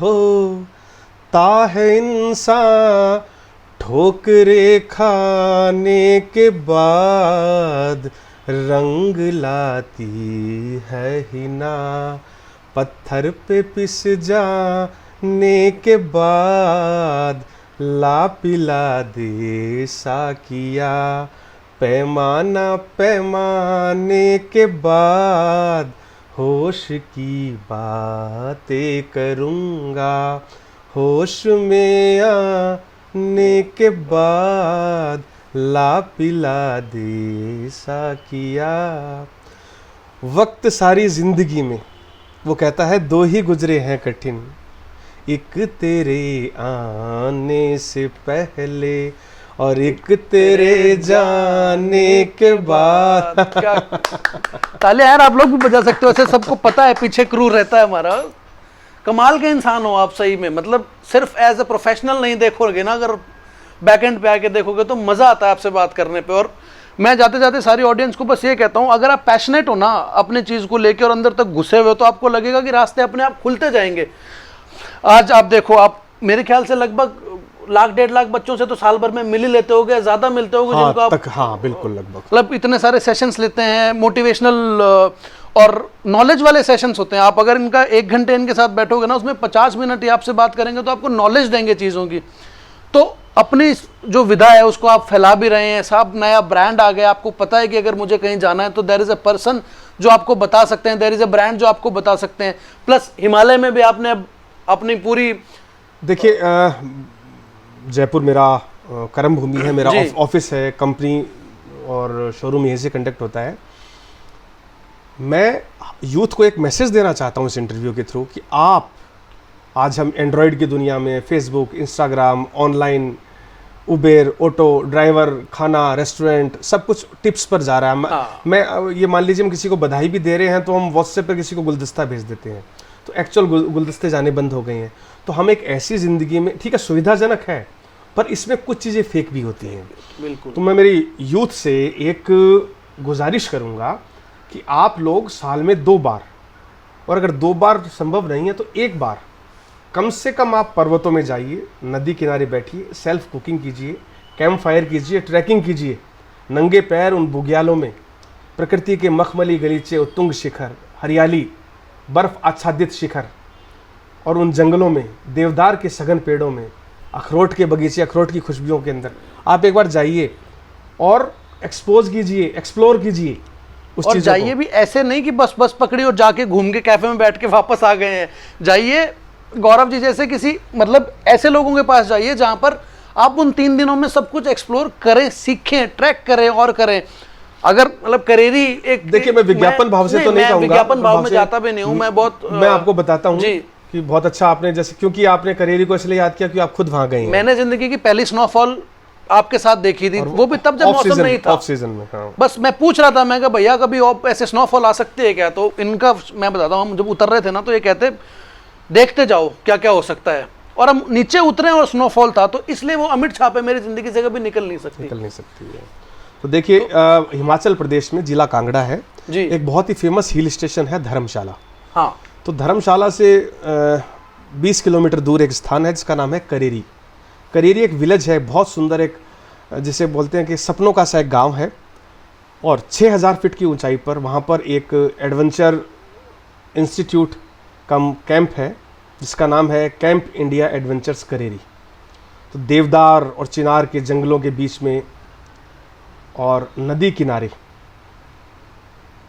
ताहे इंसान ठोकरे खाने के बाद रंग लाती है हिना, पत्थर पे पिस जाने के बाद ला पिला दे साकिया, पैमाना पैमाने के बाद होश की बातें करूँगा, होश में आने के बाद ला पिला दे साकिया। वक्त सारी जिंदगी में वो कहता है 2 ही गुजरे हैं कठिन, एक तेरे आने से पहले और एक तेरे जाने के बाद। ताले यार आप लोग भी बजा सकते हो, ऐसे सबको पता है पीछे क्रू रहता है हमारा। कमाल के इंसान हो आप सही में, मतलब सिर्फ एज ए प्रोफेशनल नहीं देखोगे ना, अगर बैक एंड पे आके देखोगे तो मज़ा आता है आपसे बात करने पे। और मैं जाते जाते सारी ऑडियंस को बस ये कहता हूँ, अगर आप पैशनेट हो ना अपनी चीज़ को लेके और अंदर तक घुसे हुए, तो आपको लगेगा कि रास्ते अपने आप खुलते जाएंगे। आज आप देखो, आप मेरे ख्याल से लगभग 1-1.5 लाख बच्चों से तो साल भर में मिल ही लेते होगे, ज़्यादा मिलते होगे जिनको आप। हाँ बिल्कुल, लगभग मतलब इतने सारे सेशंस लेते हैं, मोटिवेशनल और नॉलेज वाले सेशंस होते हैं। आप अगर इनका 1 घंटे इनके साथ बैठोगे ना, उसमें 50 मिनट ये आपसे बात करेंगे तो आपको नॉलेज देंगे चीज़ों की। तो अपनी जो विधा है उसको आप फैला भी रहे हैं। साहब नया ब्रांड आ गया, आपको पता है कि अगर मुझे कहीं जाना है तो देयर इज़ अ पर्सन जो आपको बता सकते हैं, देयर इज़ अ ब्रांड जो आपको बता सकते हैं। प्लस हिमालय में भी आपने अपनी पूरी, देखिए जयपुर मेरा कर्म भूमि है, मेरा ऑफिस है, कंपनी और शोरूम यहीं से कंडक्ट होता है। मैं यूथ को एक मैसेज देना चाहता हूँ इस इंटरव्यू के थ्रू कि आप, आज हम एंड्रॉयड की दुनिया में Facebook, Instagram, online, Uber, auto driver, खाना, रेस्टोरेंट, सब कुछ टिप्स पर जा रहा है। मैं ये मान लीजिए हम किसी को बधाई भी दे रहे हैं तो हम व्हाट्सएप पर किसी को गुलदस्ता भेज देते हैं, तो एक्चुअल गुलदस्ते जाने बंद हो गए हैं। तो हम एक ऐसी ज़िंदगी में, ठीक है सुविधाजनक है, पर इसमें कुछ चीज़ें फेक भी होती हैं। बिल्कुल। तो मैं मेरी यूथ से एक गुजारिश करूँगा कि आप लोग साल में 2 बार, और अगर 2 बार संभव नहीं है तो 1 बार कम से कम आप पर्वतों में जाइए, नदी किनारे बैठिए, सेल्फ कुकिंग कीजिए, कैंप फायर कीजिए, ट्रैकिंग कीजिए, नंगे पैर उन बुग्यालों में, प्रकृति के मखमली गलीचे, उत्तुंग शिखर, हरियाली, बर्फ आच्छादित शिखर और उन जंगलों में, देवदार के सघन पेड़ों में अखरोट के बगीचे, अखरोट की खुशबुओं के अंदर आप एक बार जाइए और एक्सपोज कीजिए, एक्सप्लोर कीजिए उस और चीज़ों जाइए भी ऐसे नहीं कि बस पकड़ी और जाके घूम के कैफे में बैठ के वापस आ गए हैं। जाइए गौरव जी जैसे किसी मतलब ऐसे लोगों के पास जाइए जहां पर आप उन 3 दिनों में सब कुछ एक्सप्लोर करें, सीखें, ट्रैक करें और करें। अगर मतलब करेरी एक, देखिए मैं विज्ञापन भाव से तो नहीं कहूँगा, विज्ञापन भाव में जाता भी नहीं हूँ मैं, बहुत मैं आपको बताता हूँ जी। कि बहुत अच्छा आपने, जैसे क्योंकि आपने करेरी को इसलिए याद किया कि आप खुद वहां गए हैं। मैंने जिंदगी की पहली स्नोफॉल आपके साथ देखी थी, वो भी तब जब मौसम नहीं था, ऑफ सीजन में। हाँ। बस मैं पूछ रहा था, मैं कहा भैया कभी और ऐसे स्नोफॉल आ सकती है क्या? तो इनका मैं बताता हूँ, हम जब उतर रहे थे ना तो ये कहते देखते जाओ क्या क्या हो सकता है, और हम नीचे उतरे और स्नोफॉल था, तो इसलिए वो अमिट छापे मेरी जिंदगी से कभी निकल नहीं सकती है। तो देखिए हिमाचल प्रदेश में जिला कांगड़ा है जी, एक बहुत ही फेमस हिल स्टेशन है धर्मशाला। हाँ, तो धर्मशाला से 20 किलोमीटर दूर एक स्थान है जिसका नाम है करेरी। करेरी एक विलेज है, बहुत सुंदर, एक जिसे बोलते हैं कि सपनों का सा एक गाँव है, और 6000 फीट की ऊंचाई पर वहाँ पर एक एडवेंचर इंस्टीट्यूट कम कैंप है जिसका नाम है कैंप इंडिया एडवेंचर्स करेरी। तो देवदार और चिनार के जंगलों के बीच में और नदी किनारे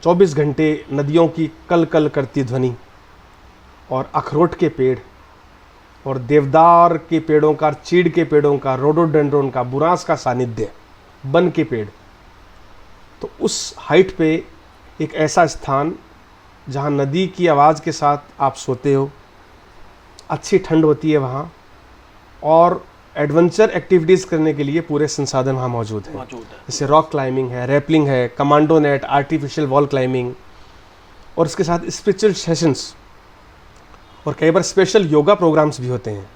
24 घंटे नदियों की कल कल करती ध्वनि, और अखरोट के पेड़ और देवदार के पेड़ों का, चीड़ के पेड़ों का, रोडोडेंड्रोन का, बुरांस का सानिध्य, बन के पेड़। तो उस हाइट पे एक ऐसा स्थान जहाँ नदी की आवाज़ के साथ आप सोते हो, अच्छी ठंड होती है वहाँ, और एडवेंचर एक्टिविटीज़ करने के लिए पूरे संसाधन वहाँ मौजूद हैं। जैसे रॉक क्लाइंबिंग है, रैपलिंग है, commando net, artificial wall climbing, और इसके साथ स्पिरिचुअल सेशंस और कई बार स्पेशल योगा प्रोग्राम्स भी होते हैं।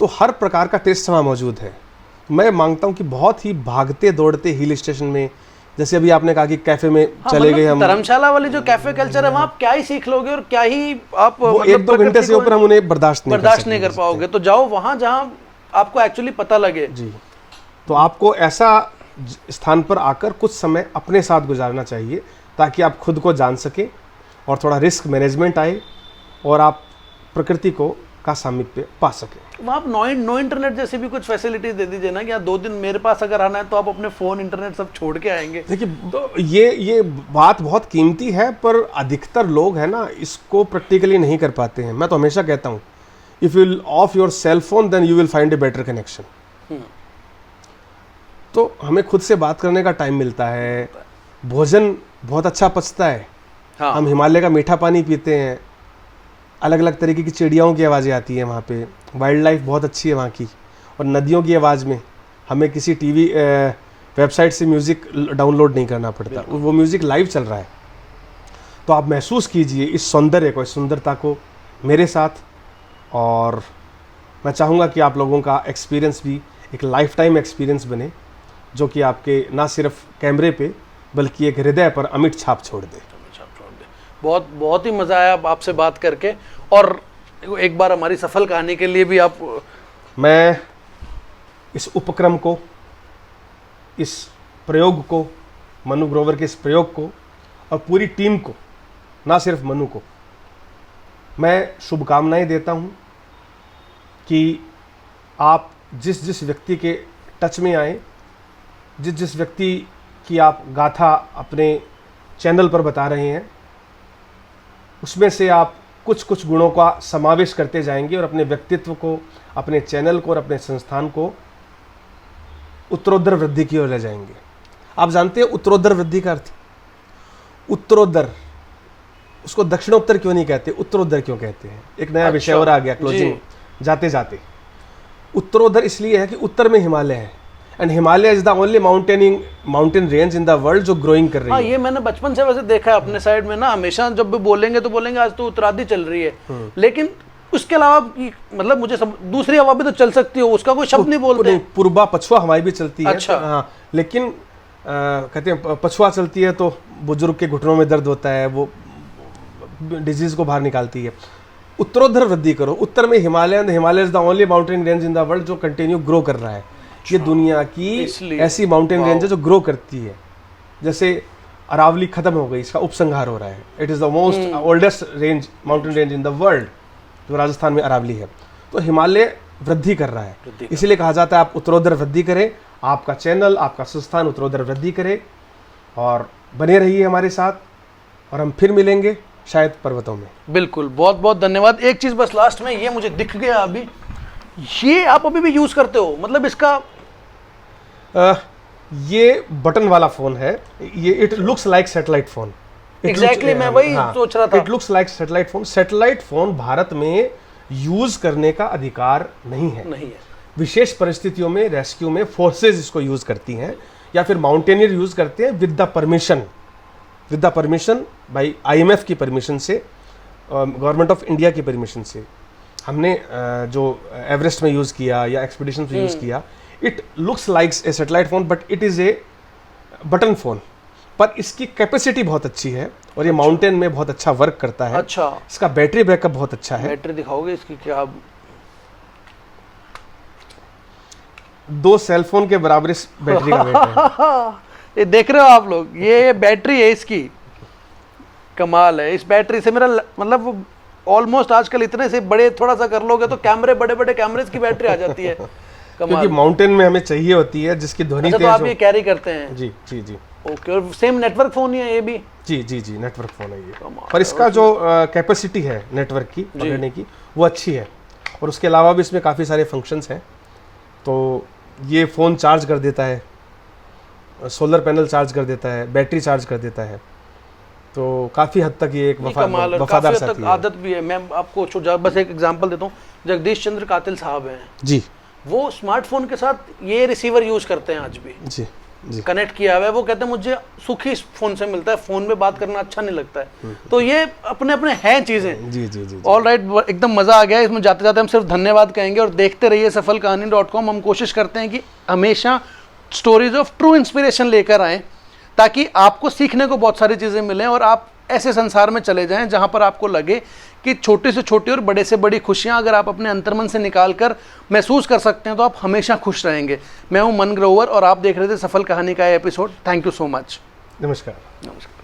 तो हर प्रकार का टेस्ट वहाँ मौजूद है। मैं मांगता हूँ कि बहुत ही भागते दौड़ते हिल स्टेशन में, जैसे अभी आपने कहा कि कैफे में चले गए हम, धर्मशाला वाली जो कैफे कल्चर है वहाँ आप क्या ही सीख लोगे और क्या ही आप वो 1-2 घंटे से ऊपर हम उन्हें बर्दाश्त नहीं कर पाओगे। तो जाओ वहाँ जहाँ आपको एक्चुअली पता लगे जी। तो आपको ऐसा स्थान पर आकर कुछ समय अपने साथ गुजारना चाहिए ताकि आप खुद को जान सकें और थोड़ा रिस्क मैनेजमेंट आए और आप प्रकृति को का सामीप्य पा सकें। वहाँ आप नो इंटरनेट जैसी भी कुछ फैसिलिटीज दे दीजिए ना कि यहाँ 2 दिन मेरे पास अगर आना है तो आप अपने फ़ोन इंटरनेट सब छोड़ के आएंगे। देखिए तो ये बात बहुत कीमती है, पर अधिकतर लोग है ना इसको प्रैक्टिकली नहीं कर पाते हैं। मैं तो हमेशा कहता हूँ if you off your cell phone then you will find a better connection. तो हमें खुद से बात करने का टाइम मिलता है, भोजन बहुत अच्छा पचता है। हाँ। हम हिमालय का मीठा पानी पीते हैं, अलग अलग तरीके की चिड़ियाओं की आवाज़ें आती हैं वहाँ पे, वाइल्ड लाइफ बहुत अच्छी है वहाँ की, और नदियों की आवाज़ में हमें किसी टीवी वेबसाइट से म्यूज़िक डाउनलोड नहीं करना पड़ता, वो म्यूज़िक लाइव चल रहा है। तो आप महसूस कीजिए इस सौंदर्य को, इस सुंदरता को मेरे साथ, और मैं चाहूँगा कि आप लोगों का एक्सपीरियंस भी एक लाइफ टाइम एक्सपीरियंस बने, जो कि आपके ना सिर्फ कैमरे पे बल्कि एक हृदय पर अमिट छाप छोड़ दे। बहुत ही मज़ा आया आपसे बात करके, और एक बार हमारी सफल कहानी के लिए भी आप, मैं इस उपक्रम को, इस प्रयोग को, मनु ग्रोवर के इस प्रयोग को और पूरी टीम को, ना सिर्फ मनु को, मैं शुभकामनाएं देता हूं कि आप जिस जिस व्यक्ति के टच में आए, जिस जिस व्यक्ति की आप गाथा अपने चैनल पर बता रहे हैं, उसमें से आप कुछ कुछ गुणों का समावेश करते जाएंगे और अपने व्यक्तित्व को, अपने चैनल को और अपने संस्थान को उत्तरोत्तर वृद्धि की ओर ले जाएंगे। आप जानते हैं उत्तरोत्तर वृद्धि का अर्थ? उत्तरोत्तर, उसको दक्षिणोत्तर क्यों नहीं कहते, उत्तरोत्तर क्यों कहते हैं? एक नया विषय और आ गया क्लोजिंग जाते जाते। उत्तरोत्तर इसलिए है कि उत्तर में हिमालय है, and Himalaya is the only mountain range in the world जो ग्रोइंग कर रही है। ये मैंने बचपन से वैसे देखा है अपने साइड में ना, हमेशा जब भी बोलेंगे तो बोलेंगे आज तो उत्तराधि चल रही है, लेकिन उसके अलावा मतलब मुझे दूसरी हवा भी तो चल सकती हो, उसका कोई शब्द नहीं बोलते। पूर्वा पछुआ हवाएं भी चलती है। अच्छा। हाँ, लेकिन कहते हैं पछुआ चलती है तो बुजुर्ग के घुटनों में दर्द होता है, वो डिजीज को बाहर निकालती है। उत्तरोत्तर वृद्धि करो। उत्तर में Himalaya is the only mountain range in the world जो कंटिन्यू ग्रो कर रहा है। ये दुनिया की ऐसी माउंटेन रेंज है जो ग्रो करती है। जैसे अरावली खत्म हो गई, इसका उपसंहार हो रहा है। It is the most oldest range, mountain range in the world, जो राजस्थान में अरावली है। तो हिमालय वृद्धि कर रहा है। इसीलिए कहा जाता है आप उत्तरोत्तर वृद्धि करें, आपका चैनल, आपका संस्थान उत्तरोत्तर वृद्धि करे, और बने रहिए हमारे साथ, और हम फिर मिलेंगे शायद पर्वतों में। बिल्कुल, बहुत बहुत धन्यवाद। एक चीज़ बस लास्ट में, ये मुझे दिख गया अभी, ये आप अभी भी यूज़ करते हो, मतलब इसका ये बटन वाला फ़ोन है, ये it looks like satellite phone. Exactly, मैं वही सोच रहा था। It looks like satellite phone. Satellite phone Bharat में यूज़ करने का अधिकार नहीं है। विशेष परिस्थितियों में, रेस्क्यू में फोर्सेज इसको यूज़ करती हैं, या फिर माउंटेनियर यूज़ करते हैं with the permission by IMF की परमिशन से, गवर्नमेंट ऑफ इंडिया की परमिशन से। हमने जो एवरेस्ट में यूज़ किया या एक्सपीडिशन में यूज़ किया, it looks like a satellite phone but it is a button phone, पर इसकी कैपेसिटी बहुत अच्छी है और ये माउंटेन में बहुत अच्छा वर्क करता है। अच्छा, इसका बैटरी बैकअप बहुत अच्छा है। बैटरी दिखाओगे इसकी क्या? 2 सेलफोन के बराबर इस बैटरी का वेट है। ये देख रहे हो आप लोग, ये बैटरी है इसकी, कमाल है। इस बैटरी से मेरा मतलब ऑलमोस्ट आजकल इतने से बड़े थोड़ा सा कर लोगे तो कैमरे, बड़े बड़े कैमरे की बैटरी आ जाती है। क्योंकि माउंटेन में हमें चाहिए होती है जिसकी ध्वनि तेज हो। आप ये कैरी करते हैं? जी जी जी। ओके, और सेम नेटवर्क फोन ही है ये भी? जी जी जी, नेटवर्क फोन है ये, पर इसका जो कैपेसिटी है नेटवर्क की पकड़ने की वो अच्छी है, और उसके अलावा भी इसमें काफ़ी सारे फंक्शंस हैं। तो ये फ़ोन चार्ज कर देता है, सोलर पैनल चार्ज कर देता है, बैटरी चार्ज कर देता है, तो काफ़ी हद तक ये एक वफादार साथी है। आदत भी है। मैं आपको बस एक एग्जांपल देता हूँ, जगदीश चंद्र कातिल साहब हैं जी, वो स्मार्टफोन के साथ ये रिसीवर यूज करते हैं आज भी जी जी, कनेक्ट किया हुआ है। वो कहते हैं मुझे सुख ही फ़ोन से मिलता है, फ़ोन में बात करना अच्छा नहीं लगता है। तो ये अपने अपने हैं चीज़ें। जी जी जी, ऑल राइट, एकदम मज़ा आ गया इसमें। जाते जाते हम सिर्फ धन्यवाद कहेंगे, और देखते रहिए सफलकहानी.com। हम कोशिश करते हैं कि हमेशा स्टोरीज ऑफ ट्रू इंस्पिरेशन लेकर आएँ, ताकि आपको सीखने को बहुत सारी चीज़ें मिलें, और आप ऐसे संसार में चले जाएं जहां पर आपको लगे कि छोटी से छोटी और बड़े से बड़ी खुशियां अगर आप अपने अंतर्मन से निकाल कर महसूस कर सकते हैं तो आप हमेशा खुश रहेंगे। मैं हूं मन ग्रोवर और आप देख रहे थे सफल कहानी का episode. Thank you so much. नमस्कार। नमस्कार।